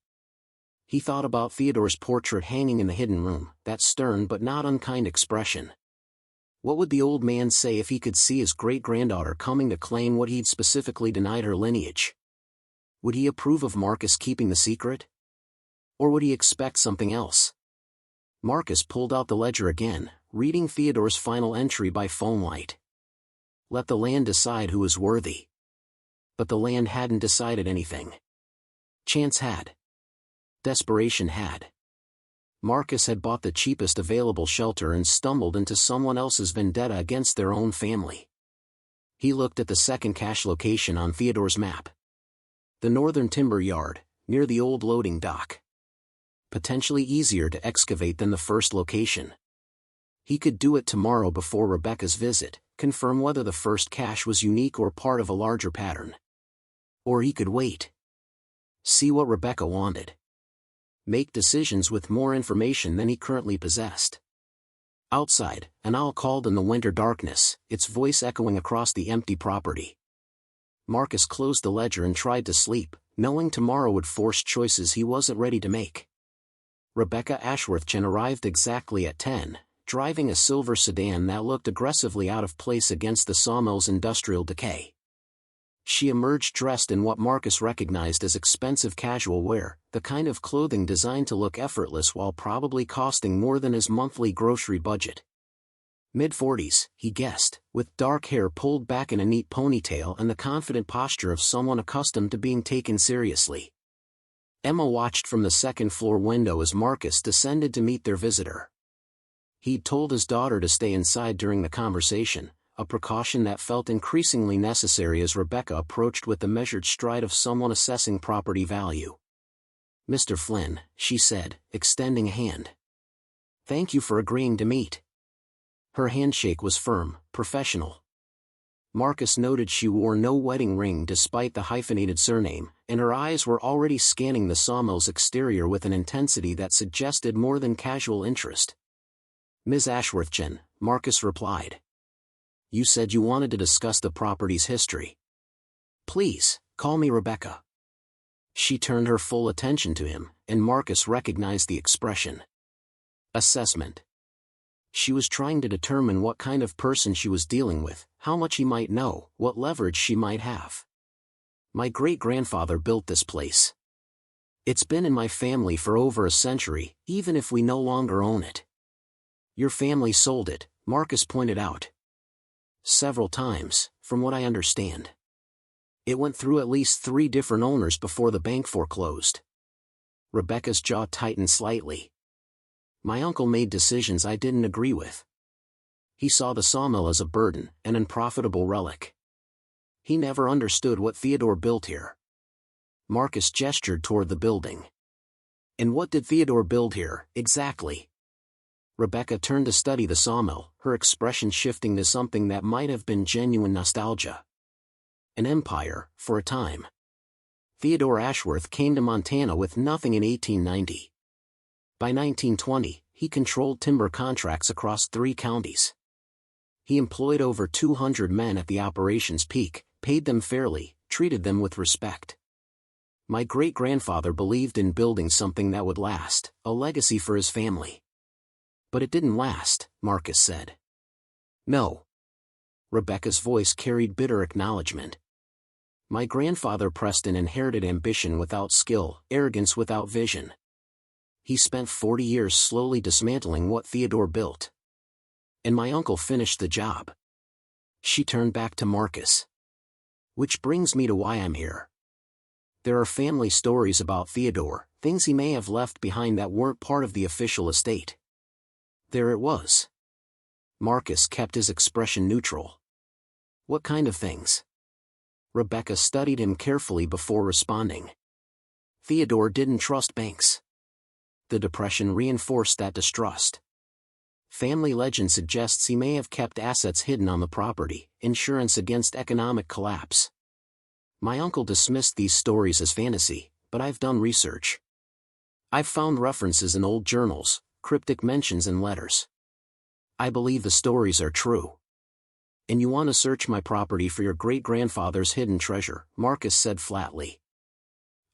He thought about Theodore's portrait hanging in the hidden room, that stern but not unkind expression. What would the old man say if he could see his great-granddaughter coming to claim what he'd specifically denied her lineage? Would he approve of Marcus keeping the secret? Or would he expect something else? Marcus pulled out the ledger again, reading Theodore's final entry by phone light. Let the land decide who is worthy. But the land hadn't decided anything. Chance had. Desperation had. Marcus had bought the cheapest available shelter and stumbled into someone else's vendetta against their own family. He looked at the second cache location on Theodore's map. The northern timber yard, near the old loading dock. Potentially easier to excavate than the first location. He could do it tomorrow before Rebecca's visit, confirm whether the first cache was unique or part of a larger pattern. Or he could wait. See what Rebecca wanted. Make decisions with more information than he currently possessed. Outside, an owl called in the winter darkness, its voice echoing across the empty property. Marcus closed the ledger and tried to sleep, knowing tomorrow would force choices he wasn't ready to make. Rebecca Ashworth arrived exactly at 10, driving a silver sedan that looked aggressively out of place against the sawmill's industrial decay. She emerged dressed in what Marcus recognized as expensive casual wear, the kind of clothing designed to look effortless while probably costing more than his monthly grocery budget. Mid-40s, he guessed, with dark hair pulled back in a neat ponytail and the confident posture of someone accustomed to being taken seriously. Emma watched from the second-floor window as Marcus descended to meet their visitor. He'd told his daughter to stay inside during the conversation, a precaution that felt increasingly necessary as Rebecca approached with the measured stride of someone assessing property value. "Mr. Flynn," she said, extending a hand. "Thank you for agreeing to meet." Her handshake was firm, professional. Marcus noted she wore no wedding ring despite the hyphenated surname, and her eyes were already scanning the sawmill's exterior with an intensity that suggested more than casual interest. "Ms. Ashworth," Marcus replied. "You said you wanted to discuss the property's history." "Please, call me Rebecca." She turned her full attention to him, and Marcus recognized the expression. Assessment. She was trying to determine what kind of person she was dealing with, how much he might know, what leverage she might have. "My great-grandfather built this place. It's been in my family for over a century, even if we no longer own it." "Your family sold it," Marcus pointed out. "Several times, from what I understand. It went through at least 3 different owners before the bank foreclosed." Rebecca's jaw tightened slightly. "My uncle made decisions I didn't agree with. He saw the sawmill as a burden, an unprofitable relic. He never understood what Theodore built here." Marcus gestured toward the building. "And what did Theodore build here, exactly?" Rebecca turned to study the sawmill, her expression shifting to something that might have been genuine nostalgia. "An empire, for a time. Theodore Ashworth came to Montana with nothing in 1890. By 1920, he controlled timber contracts across 3 counties. He employed over 200 men at the operation's peak, paid them fairly, treated them with respect. My great-grandfather believed in building something that would last, a legacy for his family. But it didn't last," Marcus said. "No." Rebecca's voice carried bitter acknowledgement. "My grandfather Preston inherited ambition without skill, arrogance without vision. He spent 40 years slowly dismantling what Theodore built. And my uncle finished the job." She turned back to Marcus. "Which brings me to why I'm here. There are family stories about Theodore, things he may have left behind that weren't part of the official estate." There it was. Marcus kept his expression neutral. "What kind of things?" Rebecca studied him carefully before responding. "Theodore didn't trust banks. The Depression reinforced that distrust. Family legend suggests he may have kept assets hidden on the property, insurance against economic collapse. My uncle dismissed these stories as fantasy, but I've done research. I've found references in old journals, cryptic mentions in letters. I believe the stories are true." "And you want to search my property for your great-grandfather's hidden treasure," Marcus said flatly.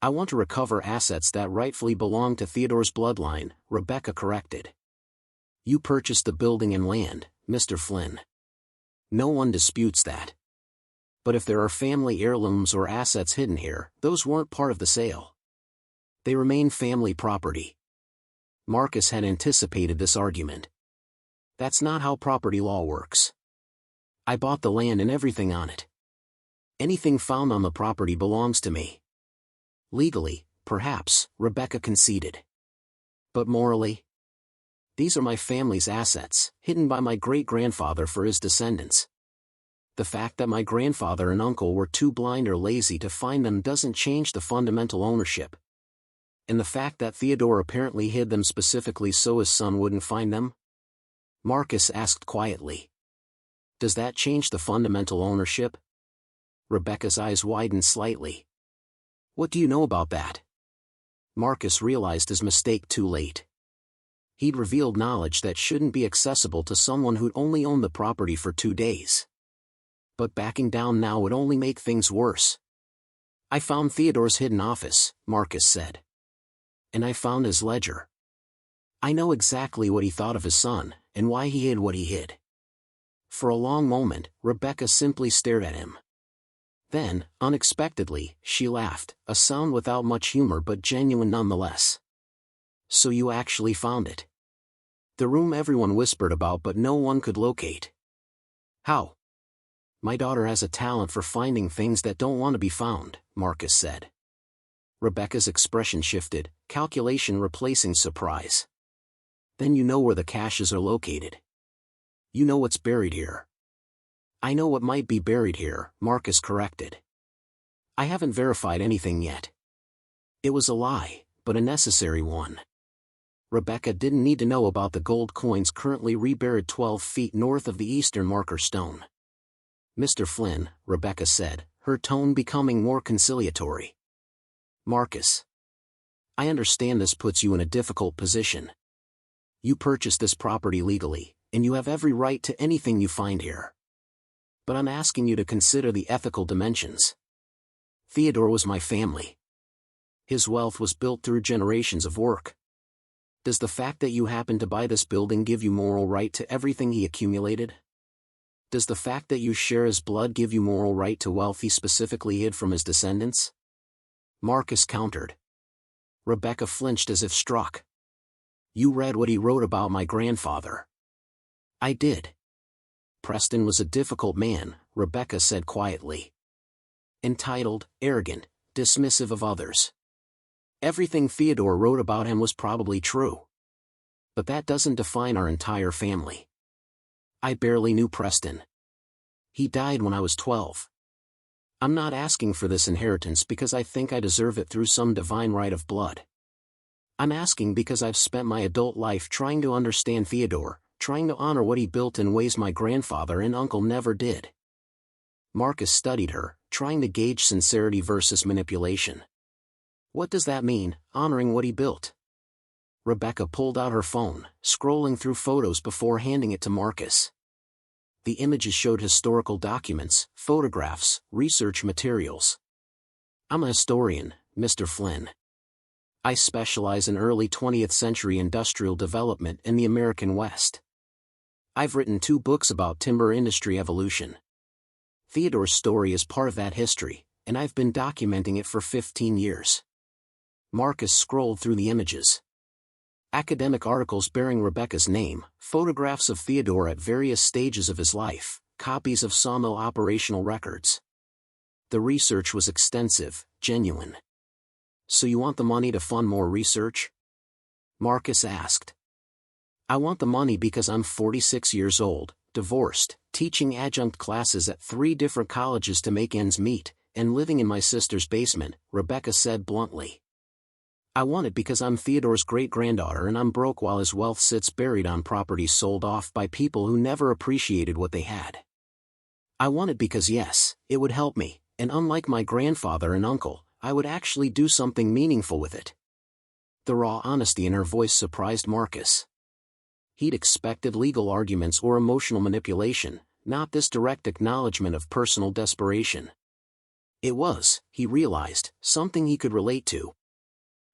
"I want to recover assets that rightfully belong to Theodore's bloodline," Rebecca corrected. "You purchased the building and land, Mr. Flynn. No one disputes that. But if there are family heirlooms or assets hidden here, those weren't part of the sale. They remain family property." Marcus had anticipated this argument. "That's not how property law works. I bought the land and everything on it. Anything found on the property belongs to me." "Legally, perhaps," Rebecca conceded. "But morally? These are my family's assets, hidden by my great-grandfather for his descendants. The fact that my grandfather and uncle were too blind or lazy to find them doesn't change the fundamental ownership. And the fact that Theodore apparently hid them specifically so his son wouldn't find them?" Marcus asked quietly. Does that change the fundamental ownership? Rebecca's eyes widened slightly. What do you know about that? Marcus realized his mistake too late. He'd revealed knowledge that shouldn't be accessible to someone who'd only owned the property for 2 days. But backing down now would only make things worse. I found Theodore's hidden office, Marcus said. And I found his ledger. I know exactly what he thought of his son, and why he hid what he hid. For a long moment, Rebecca simply stared at him. Then, unexpectedly, she laughed, a sound without much humor but genuine nonetheless. So you actually found it? The room everyone whispered about but no one could locate. How? My daughter has a talent for finding things that don't want to be found, Marcus said. Rebecca's expression shifted, calculation replacing surprise. Then you know where the caches are located. You know what's buried here. I know what might be buried here, Marcus corrected. I haven't verified anything yet. It was a lie, but a necessary one. Rebecca didn't need to know about the gold coins currently reburied 12 feet north of the eastern marker stone. Mr. Flynn, Rebecca said, her tone becoming more conciliatory. Marcus. I understand this puts you in a difficult position. You purchased this property legally, and you have every right to anything you find here. But I'm asking you to consider the ethical dimensions. Theodore was my family. His wealth was built through generations of work. Does the fact that you happened to buy this building give you moral right to everything he accumulated? Does the fact that you share his blood give you moral right to wealth he specifically hid from his descendants? Marcus countered. Rebecca flinched as if struck. You read what he wrote about my grandfather. I did. Preston was a difficult man, Rebecca said quietly. Entitled, arrogant, dismissive of others. Everything Theodore wrote about him was probably true. But that doesn't define our entire family. I barely knew Preston. He died when I was 12. I'm not asking for this inheritance because I think I deserve it through some divine right of blood. I'm asking because I've spent my adult life trying to understand Theodore, trying to honor what he built in ways my grandfather and uncle never did. Marcus studied her, trying to gauge sincerity versus manipulation. What does that mean, honoring what he built? Rebecca pulled out her phone, scrolling through photos before handing it to Marcus. The images showed historical documents, photographs, research materials. I'm a historian, Mr. Flynn. I specialize in early 20th century industrial development in the American West. I've written 2 books about timber industry evolution. Theodore's story is part of that history, and I've been documenting it for 15 years. Marcus scrolled through the images. Academic articles bearing Rebecca's name, photographs of Theodore at various stages of his life, copies of sawmill operational records. The research was extensive, genuine. So you want the money to fund more research? Marcus asked. I want the money because I'm 46 years old, divorced, teaching adjunct classes at 3 different colleges to make ends meet, and living in my sister's basement, Rebecca said bluntly. I want it because I'm Theodore's great-granddaughter and I'm broke while his wealth sits buried on properties sold off by people who never appreciated what they had. I want it because yes, it would help me, and unlike my grandfather and uncle, I would actually do something meaningful with it. The raw honesty in her voice surprised Marcus. He'd expected legal arguments or emotional manipulation, not this direct acknowledgement of personal desperation. It was, he realized, something he could relate to.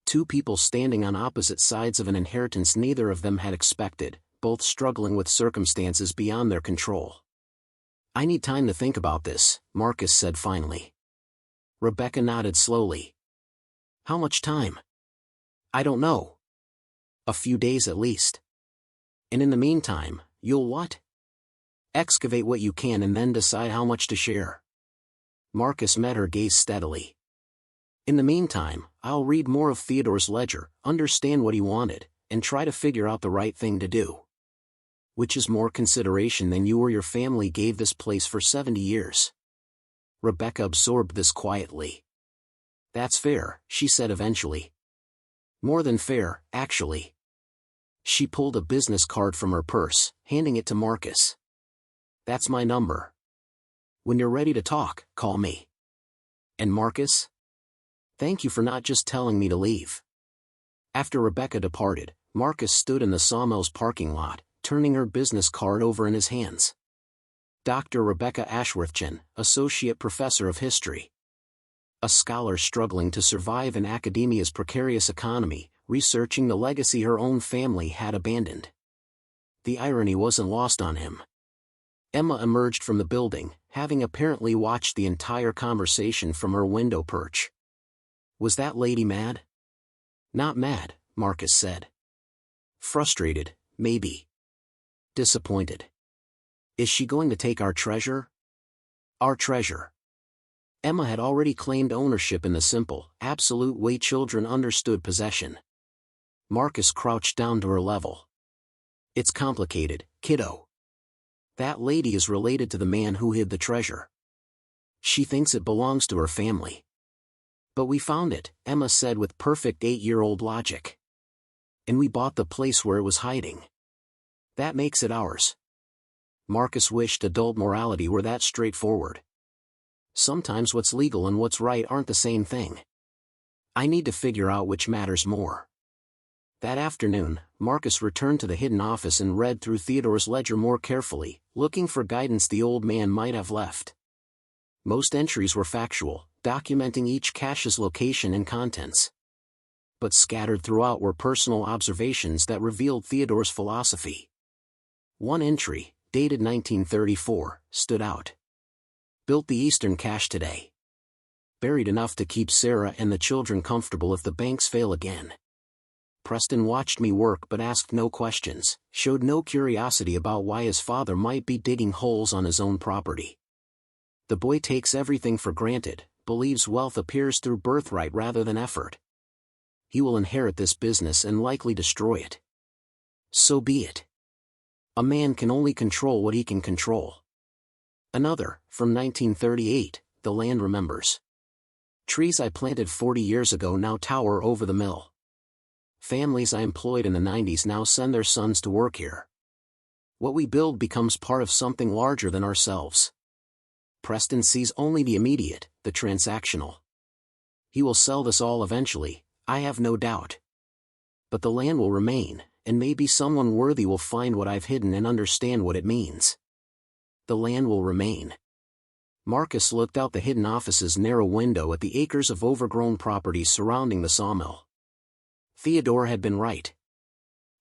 2 people standing on opposite sides of an inheritance neither of them had expected, both struggling with circumstances beyond their control. I need time to think about this, Marcus said finally. Rebecca nodded slowly. How much time? I don't know. A few days at least. And in the meantime, you'll what? Excavate what you can and then decide how much to share. Marcus met her gaze steadily. In the meantime, I'll read more of Theodore's ledger, understand what he wanted, and try to figure out the right thing to do. Which is more consideration than you or your family gave this place for 70 years. Rebecca absorbed this quietly. That's fair, she said eventually. More than fair, actually. She pulled a business card from her purse, handing it to Marcus. That's my number. When you're ready to talk, call me. And Marcus? Thank you for not just telling me to leave. After Rebecca departed, Marcus stood in the sawmill's parking lot, turning her business card over in his hands. Dr. Rebecca Ashworth, Associate Professor of History. A scholar struggling to survive in academia's precarious economy, researching the legacy her own family had abandoned. The irony wasn't lost on him. Emma emerged from the building, having apparently watched the entire conversation from her window perch. Was that lady mad? Not mad, Marcus said. Frustrated, maybe. Disappointed. Is she going to take our treasure? Our treasure. Emma had already claimed ownership in the simple, absolute way children understood possession. Marcus crouched down to her level. It's complicated, kiddo. That lady is related to the man who hid the treasure. She thinks it belongs to her family. But we found it, Emma said with perfect 8-year-old logic. And we bought the place where it was hiding. That makes it ours. Marcus wished adult morality were that straightforward. Sometimes what's legal and what's right aren't the same thing. I need to figure out which matters more. That afternoon, Marcus returned to the hidden office and read through Theodore's ledger more carefully, looking for guidance the old man might have left. Most entries were factual, documenting each cache's location and contents. But scattered throughout were personal observations that revealed Theodore's philosophy. One entry, dated 1934, stood out. Built the eastern cache today. Buried enough to keep Sarah and the children comfortable if the banks fail again. Preston watched me work but asked no questions, showed no curiosity about why his father might be digging holes on his own property. The boy takes everything for granted, believes wealth appears through birthright rather than effort. He will inherit this business and likely destroy it. So be it. A man can only control what he can control. Another, from 1938, The Land Remembers. Trees I planted 40 years ago now tower over the mill. Families I employed in the 90s now send their sons to work here. What we build becomes part of something larger than ourselves. Preston sees only the immediate, the transactional. He will sell this all eventually, I have no doubt. But the land will remain, and maybe someone worthy will find what I've hidden and understand what it means. The land will remain. Marcus looked out the hidden office's narrow window at the acres of overgrown property surrounding the sawmill. Theodore had been right.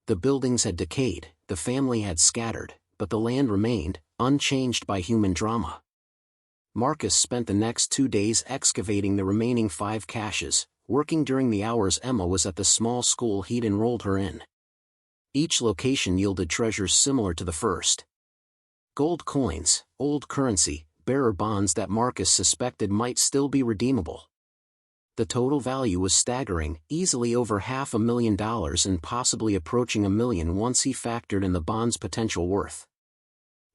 The buildings had decayed, the family had scattered, but the land remained, unchanged by human drama. Marcus spent the next 2 days excavating the remaining 5 caches, working during the hours Emma was at the small school he'd enrolled her in. Each location yielded treasures similar to the first. Gold coins, old currency, bearer bonds that Marcus suspected might still be redeemable. The total value was staggering, easily over $500,000 and possibly approaching $1 million once he factored in the bond's potential worth.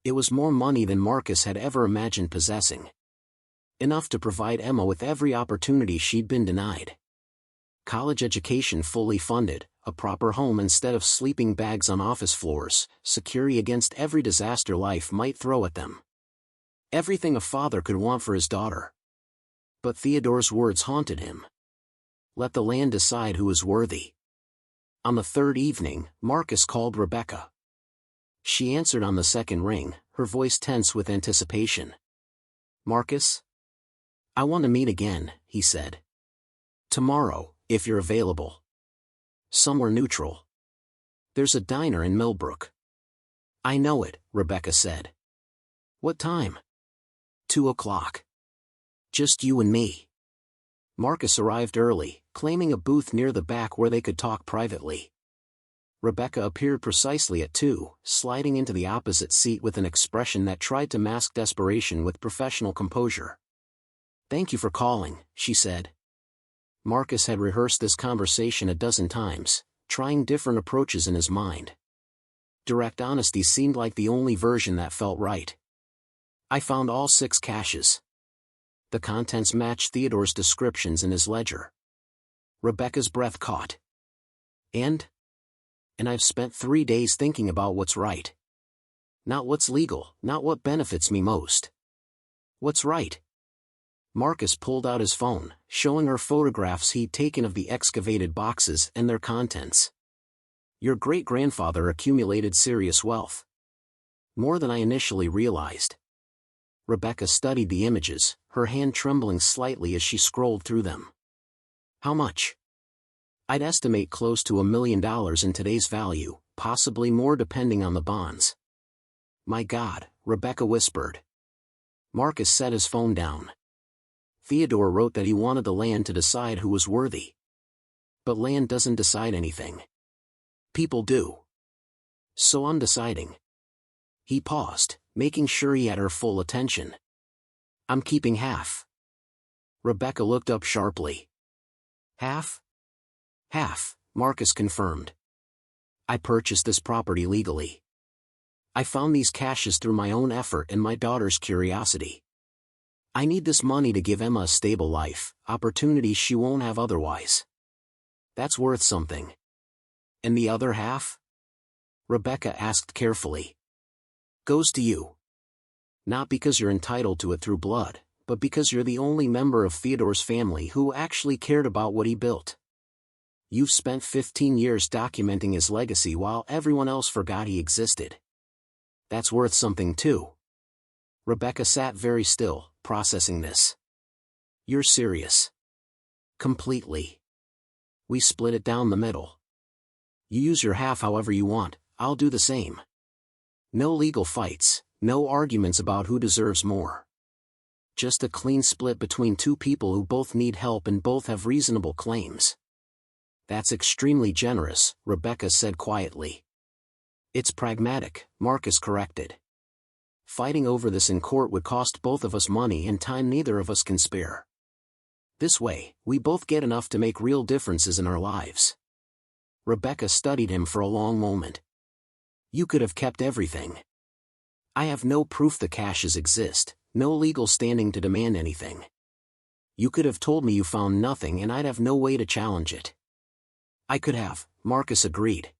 It was more money than Marcus had ever imagined possessing. Enough to provide Emma with every opportunity she'd been denied. College education fully funded, a proper home instead of sleeping bags on office floors, security against every disaster life might throw at them. Everything a father could want for his daughter. But Theodore's words haunted him. Let the land decide who is worthy. On the 3rd evening, Marcus called Rebecca. She answered on the 2nd ring, her voice tense with anticipation. Marcus? I want to meet again, he said. Tomorrow, if you're available. Somewhere neutral. There's a diner in Millbrook. I know it, Rebecca said. What time? 2 o'clock. Just you and me. Marcus arrived early, claiming a booth near the back where they could talk privately. Rebecca appeared precisely at 2, sliding into the opposite seat with an expression that tried to mask desperation with professional composure. Thank you for calling, she said. Marcus had rehearsed this conversation a dozen times, trying different approaches in his mind. Direct honesty seemed like the only version that felt right. I found all 6 caches. The contents matched Theodore's descriptions in his ledger. Rebecca's breath caught. And I've spent 3 days thinking about what's right. Not what's legal, not what benefits me most. What's right? Marcus pulled out his phone, showing her photographs he'd taken of the excavated boxes and their contents. Your great-grandfather accumulated serious wealth. More than I initially realized. Rebecca studied the images, her hand trembling slightly as she scrolled through them. How much? I'd estimate close to $1 million in today's value, possibly more depending on the bonds. My God, Rebecca whispered. Marcus set his phone down. Theodore wrote that he wanted the land to decide who was worthy. But land doesn't decide anything. People do. So I'm deciding. He paused, making sure he had her full attention. I'm keeping half. Rebecca looked up sharply. Half? Half, Marcus confirmed. I purchased this property legally. I found these caches through my own effort and my daughter's curiosity. I need this money to give Emma a stable life, opportunities she won't have otherwise. That's worth something. And the other half? Rebecca asked carefully. Goes to you. Not because you're entitled to it through blood, but because you're the only member of Theodore's family who actually cared about what he built. You've spent 15 years documenting his legacy while everyone else forgot he existed. That's worth something too. Rebecca sat very still, processing this. You're serious. Completely. We split it down the middle. You use your half however you want, I'll do the same. No legal fights, no arguments about who deserves more. Just a clean split between two people who both need help and both have reasonable claims. That's extremely generous, Rebecca said quietly. It's pragmatic, Marcus corrected. Fighting over this in court would cost both of us money and time neither of us can spare. This way, we both get enough to make real differences in our lives. Rebecca studied him for a long moment. You could have kept everything. I have no proof the caches exist, no legal standing to demand anything. You could have told me you found nothing and I'd have no way to challenge it. I could have, Marcus agreed.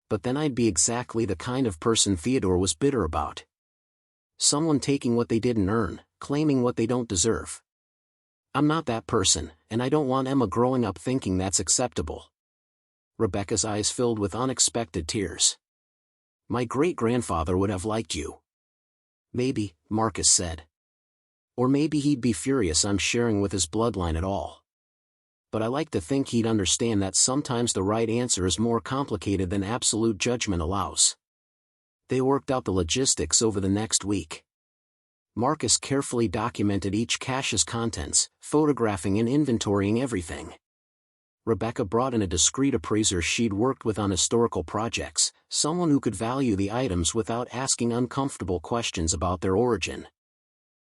But then I'd be exactly the kind of person Theodore was bitter about. Someone taking what they didn't earn, claiming what they don't deserve. I'm not that person, and I don't want Emma growing up thinking that's acceptable. Rebecca's eyes filled with unexpected tears. My great-grandfather would have liked you. Maybe, Marcus said. Or maybe he'd be furious I'm sharing with his bloodline at all. But I like to think he'd understand that sometimes the right answer is more complicated than absolute judgment allows. They worked out the logistics over the next week. Marcus carefully documented each cache's contents, photographing and inventorying everything. Rebecca brought in a discreet appraiser she'd worked with on historical projects, someone who could value the items without asking uncomfortable questions about their origin.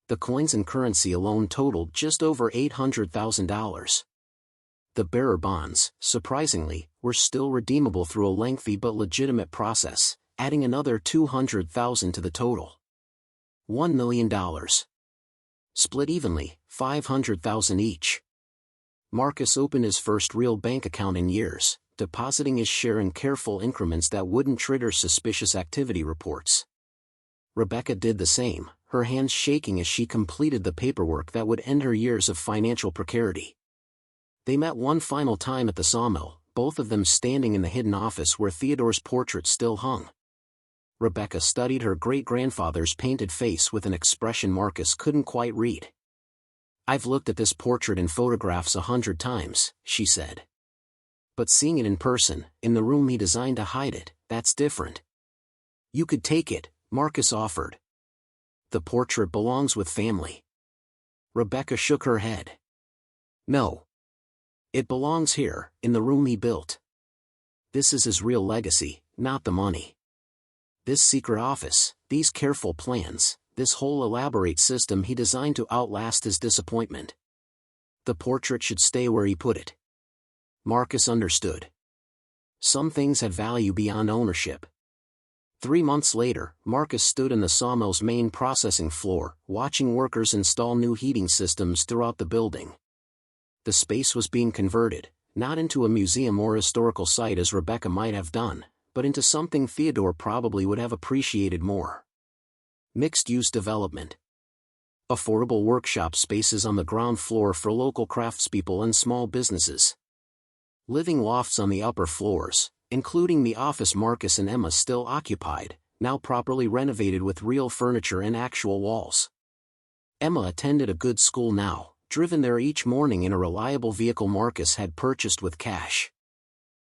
The coins and currency alone totaled just over $800,000. The bearer bonds, surprisingly, were still redeemable through a lengthy but legitimate process, adding another $200,000 to the total. $1 million. Split evenly, $500,000 each. Marcus opened his first real bank account in years, depositing his share in careful increments that wouldn't trigger suspicious activity reports. Rebecca did the same, her hands shaking as she completed the paperwork that would end her years of financial precarity. They met one final time at the sawmill, both of them standing in the hidden office where Theodore's portrait still hung. Rebecca studied her great-grandfather's painted face with an expression Marcus couldn't quite read. I've looked at this portrait in photographs 100 times, she said. But seeing it in person, in the room he designed to hide it, that's different. You could take it, Marcus offered. The portrait belongs with family. Rebecca shook her head. No. It belongs here, in the room he built. This is his real legacy, not the money. This secret office, these careful plans, this whole elaborate system he designed to outlast his disappointment. The portrait should stay where he put it. Marcus understood. Some things had value beyond ownership. 3 months later, Marcus stood in the sawmill's main processing floor, watching workers install new heating systems throughout the building. The space was being converted, not into a museum or historical site as Rebecca might have done, but into something Theodore probably would have appreciated more. Mixed-use development. Affordable workshop spaces on the ground floor for local craftspeople and small businesses. Living lofts on the upper floors, including the office Marcus and Emma still occupied, now properly renovated with real furniture and actual walls. Emma attended a good school now, driven there each morning in a reliable vehicle Marcus had purchased with cash.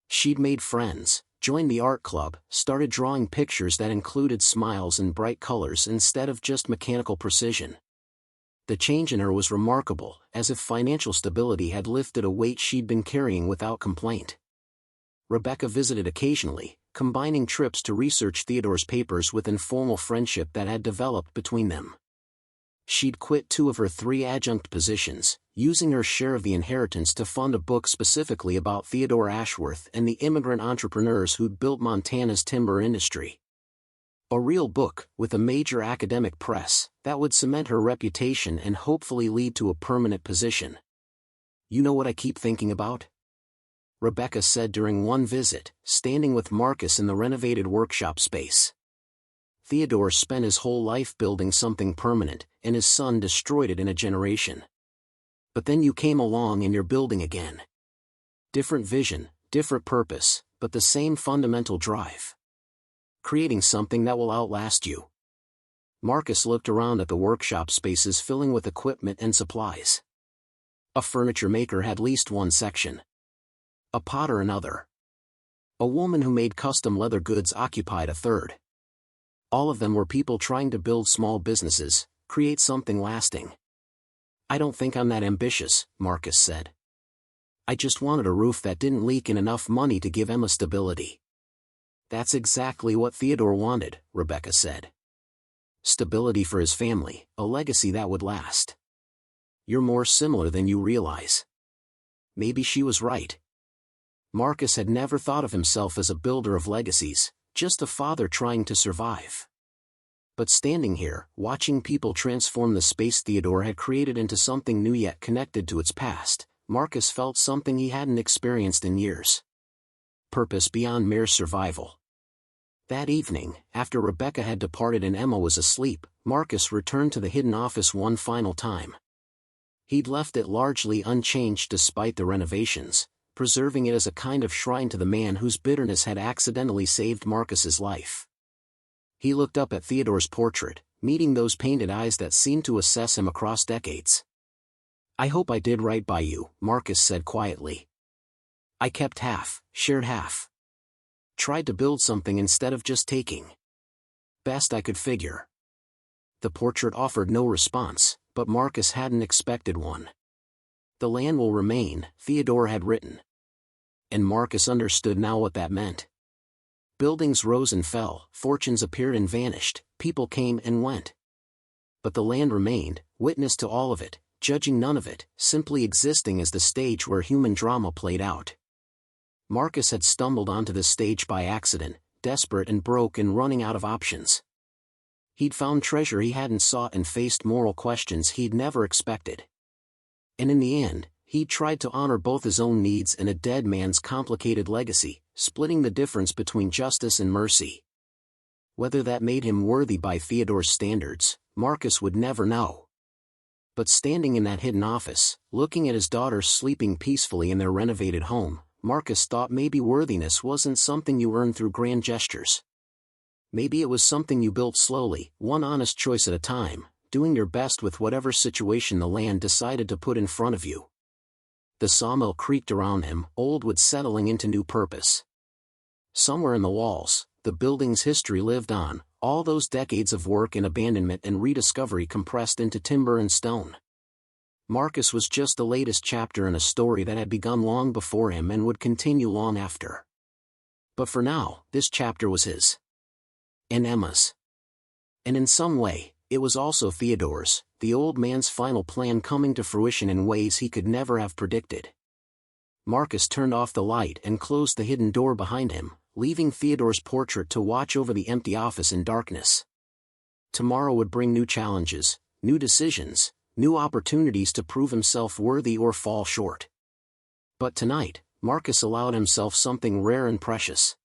She'd made friends, joined the art club, started drawing pictures that included smiles and bright colors instead of just mechanical precision. The change in her was remarkable, as if financial stability had lifted a weight she'd been carrying without complaint. Rebecca visited occasionally, combining trips to research Theodore's papers with informal friendship that had developed between them. She'd quit 2 of her 3 adjunct positions, using her share of the inheritance to fund a book specifically about Theodore Ashworth and the immigrant entrepreneurs who'd built Montana's timber industry. A real book, with a major academic press, that would cement her reputation and hopefully lead to a permanent position. "You know what I keep thinking about?" Rebecca said during one visit, standing with Marcus in the renovated workshop space. "Theodore spent his whole life building something permanent, and his son destroyed it in a generation. But then you came along and you're building again. Different vision, different purpose, but the same fundamental drive. Creating something that will outlast you." Marcus looked around at the workshop spaces filling with equipment and supplies. A furniture maker had at least one section. A potter another. A woman who made custom leather goods occupied a third. All of them were people trying to build small businesses, create something lasting. "I don't think I'm that ambitious," Marcus said. "I just wanted a roof that didn't leak and enough money to give Emma stability." "That's exactly what Theodore wanted," Rebecca said. "Stability for his family, a legacy that would last." "You're more similar than you realize." Maybe she was right. Marcus had never thought of himself as a builder of legacies, just a father trying to survive. But standing here, watching people transform the space Theodore had created into something new yet connected to its past, Marcus felt something he hadn't experienced in years. Purpose beyond mere survival. That evening, after Rebecca had departed and Emma was asleep, Marcus returned to the hidden office one final time. He'd left it largely unchanged despite the renovations, preserving it as a kind of shrine to the man whose bitterness had accidentally saved Marcus's life. He looked up at Theodore's portrait, meeting those painted eyes that seemed to assess him across decades. "I hope I did right by you," Marcus said quietly. "I kept half, shared half. Tried to build something instead of just taking. Best I could figure." The portrait offered no response, but Marcus hadn't expected one. "The land will remain," Theodore had written. And Marcus understood now what that meant. Buildings rose and fell, fortunes appeared and vanished, people came and went. But the land remained, witness to all of it, judging none of it, simply existing as the stage where human drama played out. Marcus had stumbled onto this stage by accident, desperate and broke and running out of options. He'd found treasure he hadn't sought and faced moral questions he'd never expected. And in the end, he tried to honor both his own needs and a dead man's complicated legacy, splitting the difference between justice and mercy. Whether that made him worthy by Theodore's standards, Marcus would never know. But standing in that hidden office, looking at his daughters sleeping peacefully in their renovated home, Marcus thought maybe worthiness wasn't something you earned through grand gestures. Maybe it was something you built slowly, one honest choice at a time, doing your best with whatever situation the land decided to put in front of you. The sawmill creaked around him, old wood settling into new purpose. Somewhere in the walls, the building's history lived on, all those decades of work and abandonment and rediscovery compressed into timber and stone. Marcus was just the latest chapter in a story that had begun long before him and would continue long after. But for now, this chapter was his. And Emma's. And in some way, it was also Theodore's, the old man's final plan coming to fruition in ways he could never have predicted. Marcus turned off the light and closed the hidden door behind him, leaving Theodore's portrait to watch over the empty office in darkness. Tomorrow would bring new challenges, new decisions, new opportunities to prove himself worthy or fall short. But tonight, Marcus allowed himself something rare and precious.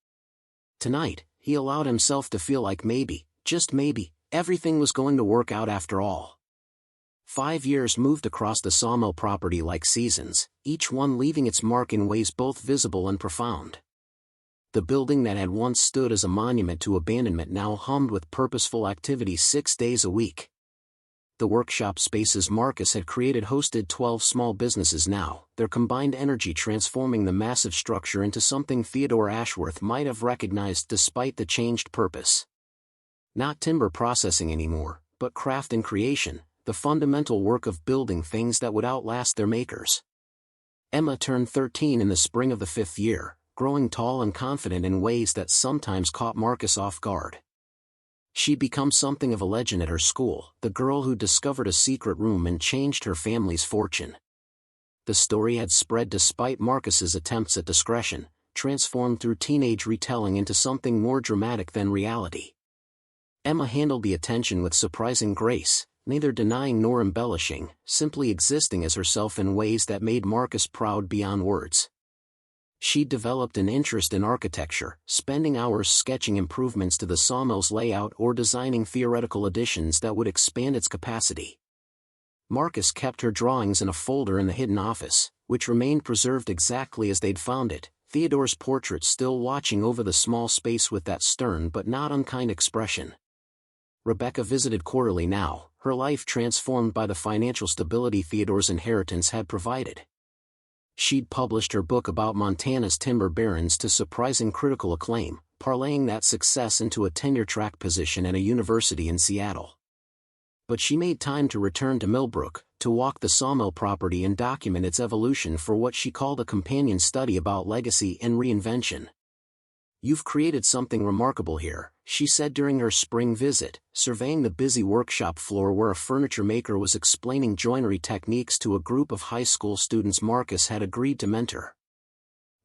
Tonight, he allowed himself to feel like maybe, just maybe, everything was going to work out after all. 5 years moved across the sawmill property like seasons, each one leaving its mark in ways both visible and profound. The building that had once stood as a monument to abandonment now hummed with purposeful activity 6 days a week. The workshop spaces Marcus had created hosted 12 small businesses now, their combined energy transforming the massive structure into something Theodore Ashworth might have recognized despite the changed purpose. Not timber processing anymore, but craft and creation, the fundamental work of building things that would outlast their makers. Emma turned 13 in the spring of the 5th year, growing tall and confident in ways that sometimes caught Marcus off guard. She'd become something of a legend at her school, the girl who discovered a secret room and changed her family's fortune. The story had spread despite Marcus's attempts at discretion, transformed through teenage retelling into something more dramatic than reality. Emma handled the attention with surprising grace, neither denying nor embellishing, simply existing as herself in ways that made Marcus proud beyond words. She developed an interest in architecture, spending hours sketching improvements to the sawmill's layout or designing theoretical additions that would expand its capacity. Marcus kept her drawings in a folder in the hidden office, which remained preserved exactly as they'd found it, Theodore's portrait still watching over the small space with that stern but not unkind expression. Rebecca visited quarterly now, her life transformed by the financial stability Theodore's inheritance had provided. She'd published her book about Montana's timber barons to surprising critical acclaim, parlaying that success into a tenure-track position at a university in Seattle. But she made time to return to Millbrook, to walk the sawmill property and document its evolution for what she called a companion study about legacy and reinvention. "You've created something remarkable here," she said during her spring visit, surveying the busy workshop floor where a furniture maker was explaining joinery techniques to a group of high school students Marcus had agreed to mentor.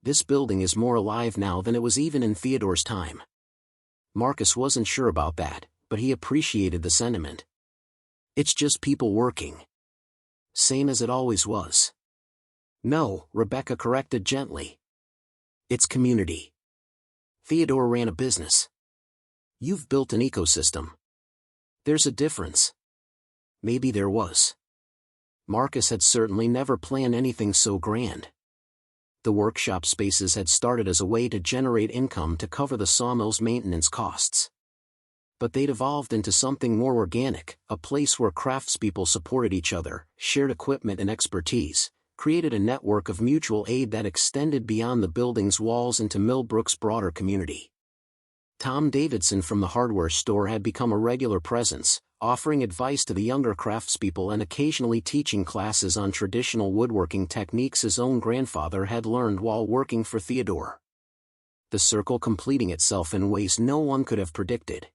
"This building is more alive now than it was even in Theodore's time." Marcus wasn't sure about that, but he appreciated the sentiment. "It's just people working. Same as it always was." "No," Rebecca corrected gently. "It's community. Theodore ran a business. You've built an ecosystem. There's a difference." Maybe there was. Marcus had certainly never planned anything so grand. The workshop spaces had started as a way to generate income to cover the sawmill's maintenance costs. But they'd evolved into something more organic, a place where craftspeople supported each other, shared equipment and expertise, created a network of mutual aid that extended beyond the building's walls into Millbrook's broader community. Tom Davidson from the hardware store had become a regular presence, offering advice to the younger craftspeople and occasionally teaching classes on traditional woodworking techniques his own grandfather had learned while working for Theodore. The circle completing itself in ways no one could have predicted.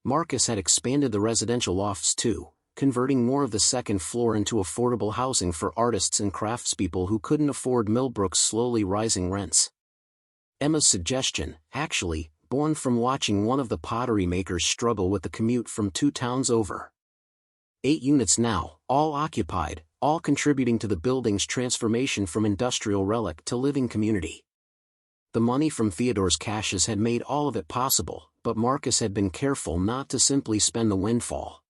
Marcus had expanded the residential lofts too, converting more of the second floor into affordable housing for artists and craftspeople who couldn't afford Millbrook's slowly rising rents. Emma's suggestion, actually, born from watching one of the pottery makers struggle with the commute from 2 towns over. 8 units now, all occupied, all contributing to the building's transformation from industrial relic to living community. The money from Theodore's caches had made all of it possible, but Marcus had been careful not to simply spend the windfall.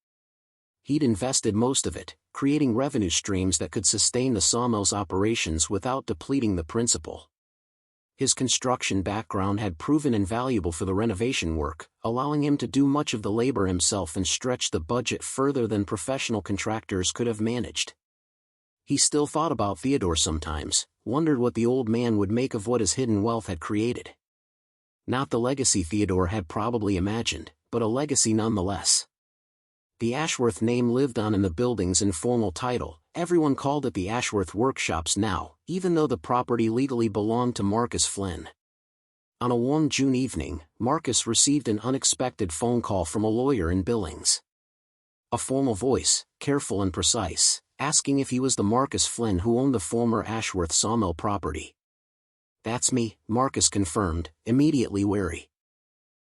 He'd invested most of it, creating revenue streams that could sustain the sawmill's operations without depleting the principal. His construction background had proven invaluable for the renovation work, allowing him to do much of the labor himself and stretch the budget further than professional contractors could have managed. He still thought about Theodore sometimes, wondered what the old man would make of what his hidden wealth had created. Not the legacy Theodore had probably imagined, but a legacy nonetheless. The Ashworth name lived on in the building's informal title. Everyone called it the Ashworth Workshops now, even though the property legally belonged to Marcus Flynn. On a warm June evening, Marcus received an unexpected phone call from a lawyer in Billings. A formal voice, careful and precise, asking if he was the Marcus Flynn who owned the former Ashworth Sawmill property. "That's me," Marcus confirmed, immediately wary.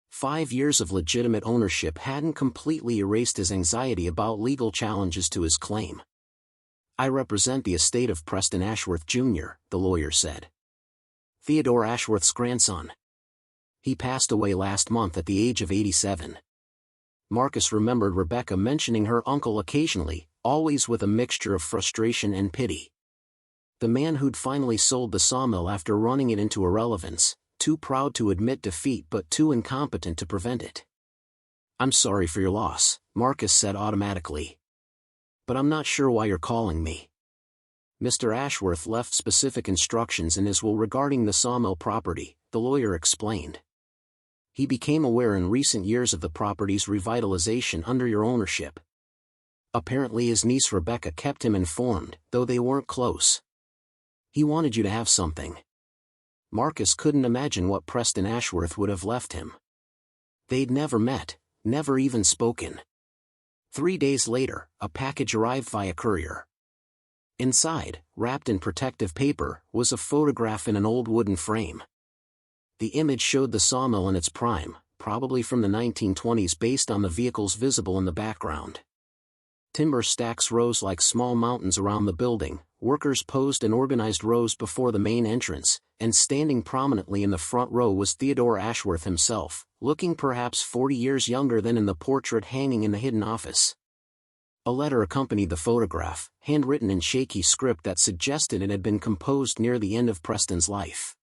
5 years of legitimate ownership hadn't completely erased his anxiety about legal challenges to his claim. "I represent the estate of Preston Ashworth Jr., the lawyer said. "Theodore Ashworth's grandson." He passed away last month at the age of 87. Marcus remembered Rebecca mentioning her uncle occasionally, always with a mixture of frustration and pity. The man who'd finally sold the sawmill after running it into irrelevance, too proud to admit defeat but too incompetent to prevent it. "I'm sorry for your loss," Marcus said automatically. "But I'm not sure why you're calling me." Mr. Ashworth left specific instructions in his will regarding the sawmill property, the lawyer explained. He became aware in recent years of the property's revitalization under your ownership. Apparently his niece Rebecca kept him informed, though they weren't close. He wanted you to have something. Marcus couldn't imagine what Preston Ashworth would have left him. They'd never met, never even spoken. 3 days later, a package arrived via courier. Inside, wrapped in protective paper, was a photograph in an old wooden frame. The image showed the sawmill in its prime, probably from the 1920s based on the vehicles visible in the background. Timber stacks rose like small mountains around the building, workers posed in organized rows before the main entrance, and standing prominently in the front row was Theodore Ashworth himself, looking perhaps 40 years younger than in the portrait hanging in the hidden office. A letter accompanied the photograph, handwritten in shaky script that suggested it had been composed near the end of Preston's life.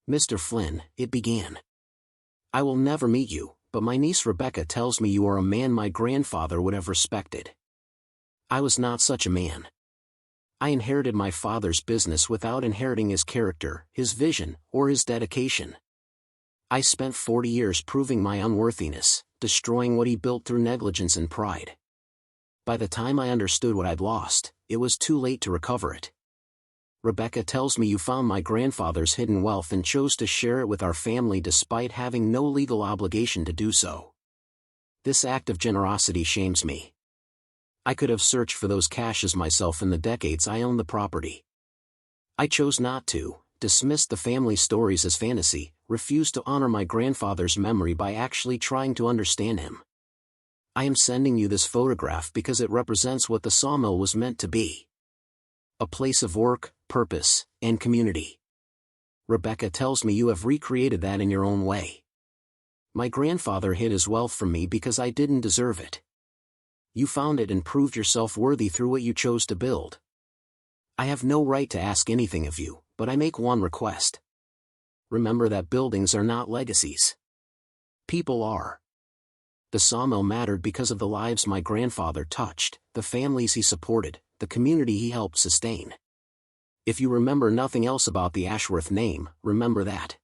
"Mr. Flynn," it began. "I will never meet you, but my niece Rebecca tells me you are a man my grandfather would have respected. I was not such a man. I inherited my father's business without inheriting his character, his vision, or his dedication. I spent 40 years proving my unworthiness, destroying what he built through negligence and pride. By the time I understood what I'd lost, it was too late to recover it. Rebecca tells me you found my grandfather's hidden wealth and chose to share it with our family despite having no legal obligation to do so. This act of generosity shames me. I could have searched for those caches myself in the decades I owned the property. I chose not to, dismissed the family stories as fantasy, refused to honor my grandfather's memory by actually trying to understand him. I am sending you this photograph because it represents what the sawmill was meant to be. A place of work, purpose, and community. Rebecca tells me you have recreated that in your own way. My grandfather hid his wealth from me because I didn't deserve it. You found it and proved yourself worthy through what you chose to build. I have no right to ask anything of you, but I make one request. Remember that buildings are not legacies. People are. The sawmill mattered because of the lives my grandfather touched, the families he supported, the community he helped sustain. If you remember nothing else about the Ashworth name, remember that.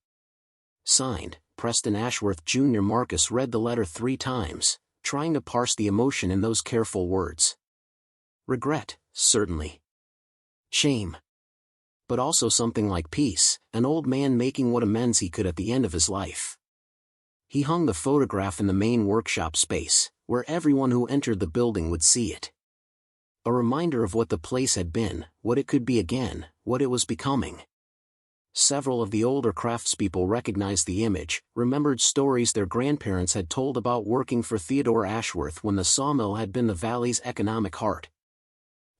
Signed, Preston Ashworth Jr. Marcus read the letter 3 times, trying to parse the emotion in those careful words. Regret, certainly. Shame. But also something like peace, an old man making what amends he could at the end of his life. He hung the photograph in the main workshop space, where everyone who entered the building would see it. A reminder of what the place had been, what it could be again, what it was becoming. Several of the older craftspeople recognized the image, remembered stories their grandparents had told about working for Theodore Ashworth when the sawmill had been the valley's economic heart.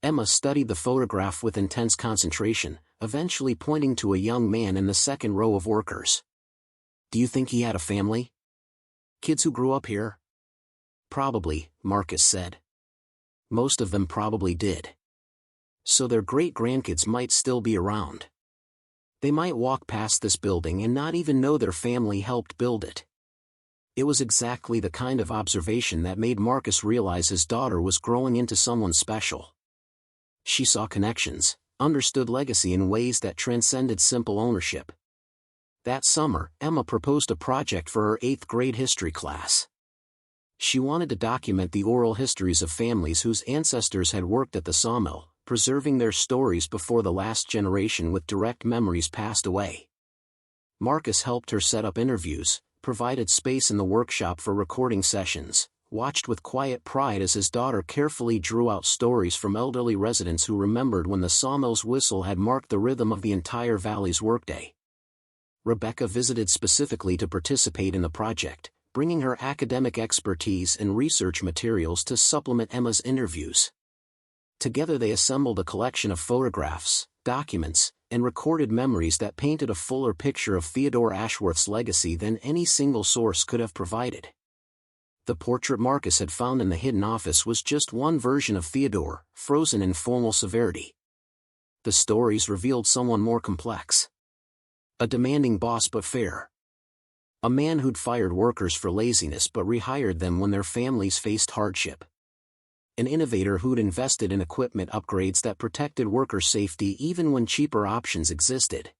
Emma studied the photograph with intense concentration, eventually pointing to a young man in the second row of workers. "Do you think he had a family? Kids who grew up here?" "Probably," Marcus said. "Most of them probably did. So their great-grandkids might still be around. They might walk past this building and not even know their family helped build it." It was exactly the kind of observation that made Marcus realize his daughter was growing into someone special. She saw connections, understood legacy in ways that transcended simple ownership. That summer, Emma proposed a project for her 8th grade history class. She wanted to document the oral histories of families whose ancestors had worked at the sawmill, preserving their stories before the last generation with direct memories passed away. Marcus helped her set up interviews, provided space in the workshop for recording sessions, watched with quiet pride as his daughter carefully drew out stories from elderly residents who remembered when the sawmill's whistle had marked the rhythm of the entire valley's workday. Rebecca visited specifically to participate in the project, bringing her academic expertise and research materials to supplement Emma's interviews. Together they assembled a collection of photographs, documents, and recorded memories that painted a fuller picture of Theodore Ashworth's legacy than any single source could have provided. The portrait Marcus had found in the hidden office was just one version of Theodore, frozen in formal severity. The stories revealed someone more complex. A demanding boss but fair. A man who'd fired workers for laziness but rehired them when their families faced hardship. An innovator who'd invested in equipment upgrades that protected worker safety even when cheaper options existed.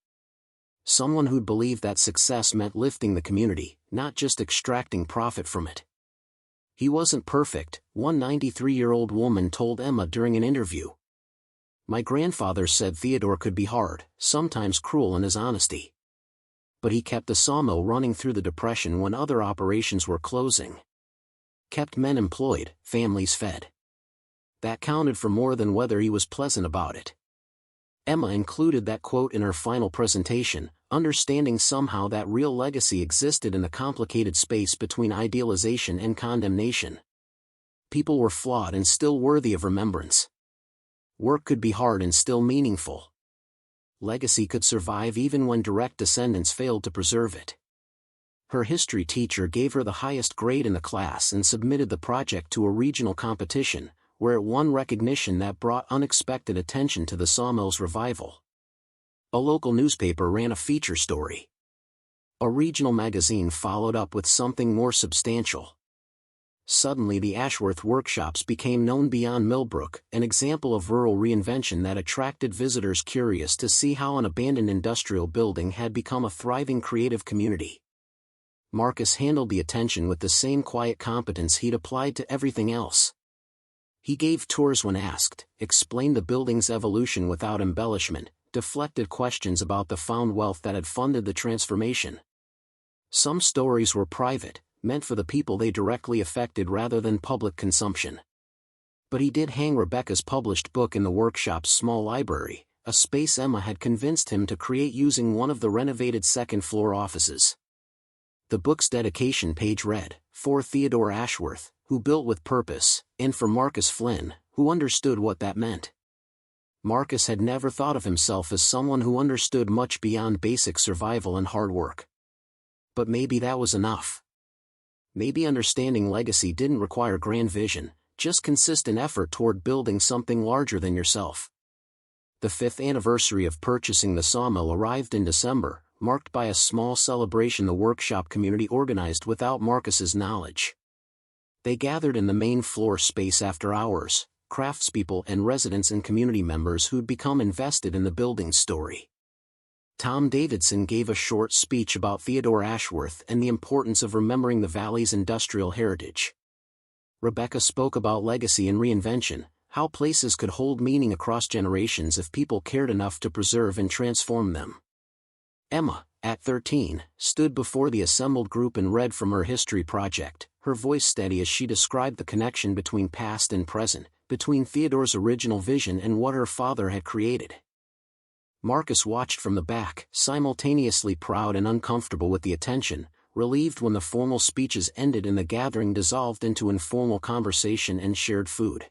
Someone who'd believed that success meant lifting the community, not just extracting profit from it. He wasn't perfect, one 93-year-old woman told Emma during an interview. My grandfather said Theodore could be hard, sometimes cruel in his honesty. But he kept the sawmill running through the Depression when other operations were closing. Kept men employed, families fed. That counted for more than whether he was pleasant about it. Emma included that quote in her final presentation, understanding somehow that real legacy existed in the complicated space between idealization and condemnation. People were flawed and still worthy of remembrance. Work could be hard and still meaningful. Legacy could survive even when direct descendants failed to preserve it. Her history teacher gave her the highest grade in the class and submitted the project to a regional competition, where it won recognition that brought unexpected attention to the sawmill's revival. A local newspaper ran a feature story. A regional magazine followed up with something more substantial. Suddenly the Ashworth workshops became known beyond Millbrook, an example of rural reinvention that attracted visitors curious to see how an abandoned industrial building had become a thriving creative community. Marcus handled the attention with the same quiet competence he'd applied to everything else. He gave tours when asked, explained the building's evolution without embellishment, deflected questions about the found wealth that had funded the transformation. Some stories were private, meant for the people they directly affected rather than public consumption. But he did hang Rebecca's published book in the workshop's small library, a space Emma had convinced him to create using one of the renovated second-floor offices. The book's dedication page read, "For Theodore Ashworth, who built with purpose, and for Marcus Flynn, who understood what that meant." Marcus had never thought of himself as someone who understood much beyond basic survival and hard work. But maybe that was enough. Maybe understanding legacy didn't require grand vision, just consistent effort toward building something larger than yourself. The 5th anniversary of purchasing the sawmill arrived in December, marked by a small celebration the workshop community organized without Marcus's knowledge. They gathered in the main floor space after hours, craftspeople and residents and community members who'd become invested in the building's story. Tom Davidson gave a short speech about Theodore Ashworth and the importance of remembering the valley's industrial heritage. Rebecca spoke about legacy and reinvention, how places could hold meaning across generations if people cared enough to preserve and transform them. Emma, at 13, stood before the assembled group and read from her history project, her voice steady as she described the connection between past and present, between Theodore's original vision and what her father had created. Marcus watched from the back, simultaneously proud and uncomfortable with the attention, relieved when the formal speeches ended and the gathering dissolved into informal conversation and shared food.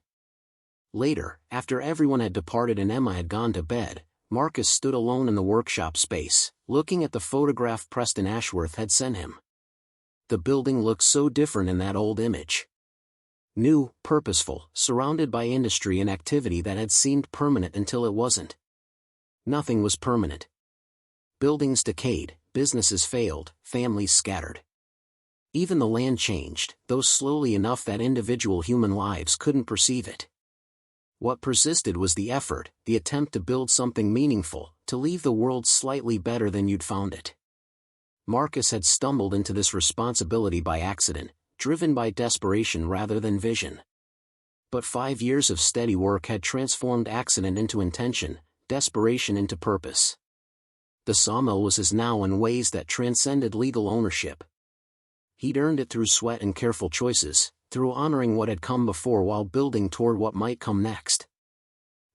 Later, after everyone had departed and Emma had gone to bed, Marcus stood alone in the workshop space, looking at the photograph Preston Ashworth had sent him. The building looked so different in that old image. New, purposeful, surrounded by industry and activity that had seemed permanent until it wasn't. Nothing was permanent. Buildings decayed, businesses failed, families scattered. Even the land changed, though slowly enough that individual human lives couldn't perceive it. What persisted was the effort, the attempt to build something meaningful, to leave the world slightly better than you'd found it. Marcus had stumbled into this responsibility by accident, driven by desperation rather than vision. But 5 years of steady work had transformed accident into intention, desperation into purpose. The sawmill was his now in ways that transcended legal ownership. He'd earned it through sweat and careful choices, through honoring what had come before while building toward what might come next.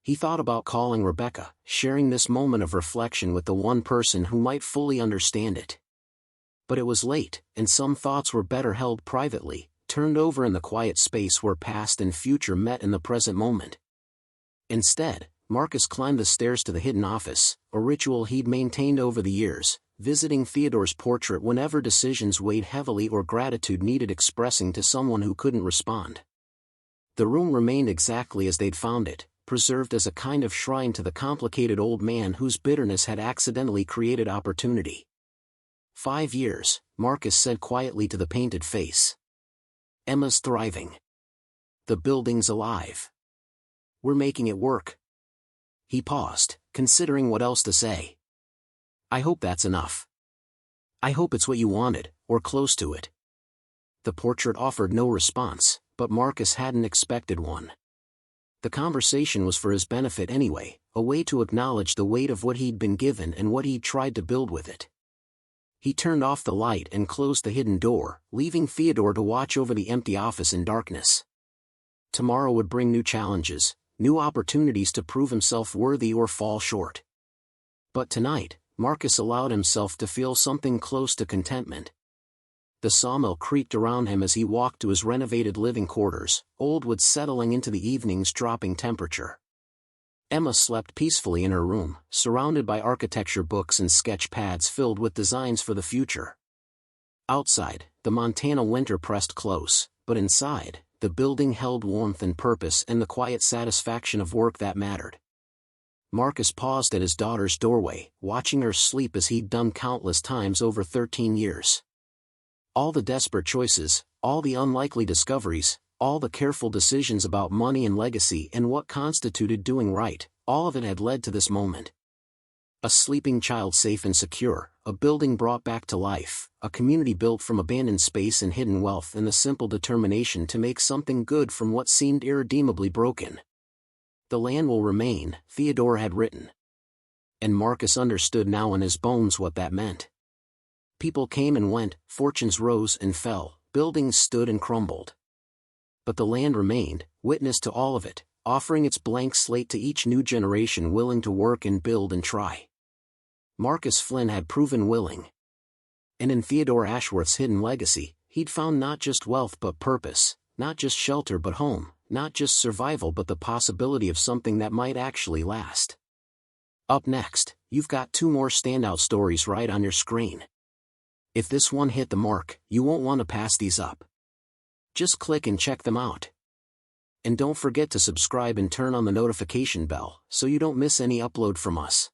He thought about calling Rebecca, sharing this moment of reflection with the one person who might fully understand it. But it was late, and some thoughts were better held privately, turned over in the quiet space where past and future met in the present moment. Instead, Marcus climbed the stairs to the hidden office, a ritual he'd maintained over the years, visiting Theodore's portrait whenever decisions weighed heavily or gratitude needed expressing to someone who couldn't respond. The room remained exactly as they'd found it, preserved as a kind of shrine to the complicated old man whose bitterness had accidentally created opportunity. 5 years, Marcus said quietly to the painted face. Emma's thriving. The building's alive. We're making it work. He paused, considering what else to say. I hope that's enough. I hope it's what you wanted, or close to it. The portrait offered no response, but Marcus hadn't expected one. The conversation was for his benefit anyway, a way to acknowledge the weight of what he'd been given and what he'd tried to build with it. He turned off the light and closed the hidden door, leaving Theodore to watch over the empty office in darkness. Tomorrow would bring new challenges, new opportunities to prove himself worthy or fall short. But tonight, Marcus allowed himself to feel something close to contentment. The sawmill creaked around him as he walked to his renovated living quarters, old wood settling into the evening's dropping temperature. Emma slept peacefully in her room, surrounded by architecture books and sketch pads filled with designs for the future. Outside, the Montana winter pressed close, but inside, the building held warmth and purpose and the quiet satisfaction of work that mattered. Marcus paused at his daughter's doorway, watching her sleep as he'd done countless times over 13 years. All the desperate choices, all the unlikely discoveries, all the careful decisions about money and legacy and what constituted doing right, all of it had led to this moment. A sleeping child safe and secure, a building brought back to life, a community built from abandoned space and hidden wealth and the simple determination to make something good from what seemed irredeemably broken. The land will remain, Theodore had written. And Marcus understood now in his bones what that meant. People came and went, fortunes rose and fell, buildings stood and crumbled. But the land remained, witness to all of it, offering its blank slate to each new generation willing to work and build and try. Marcus Flynn had proven willing. And in Theodore Ashworth's hidden legacy, he'd found not just wealth but purpose, not just shelter but home, not just survival but the possibility of something that might actually last. Up next, you've got 2 more standout stories right on your screen. If this one hit the mark, you won't want to pass these up. Just click and check them out. And don't forget to subscribe and turn on the notification bell so you don't miss any upload from us.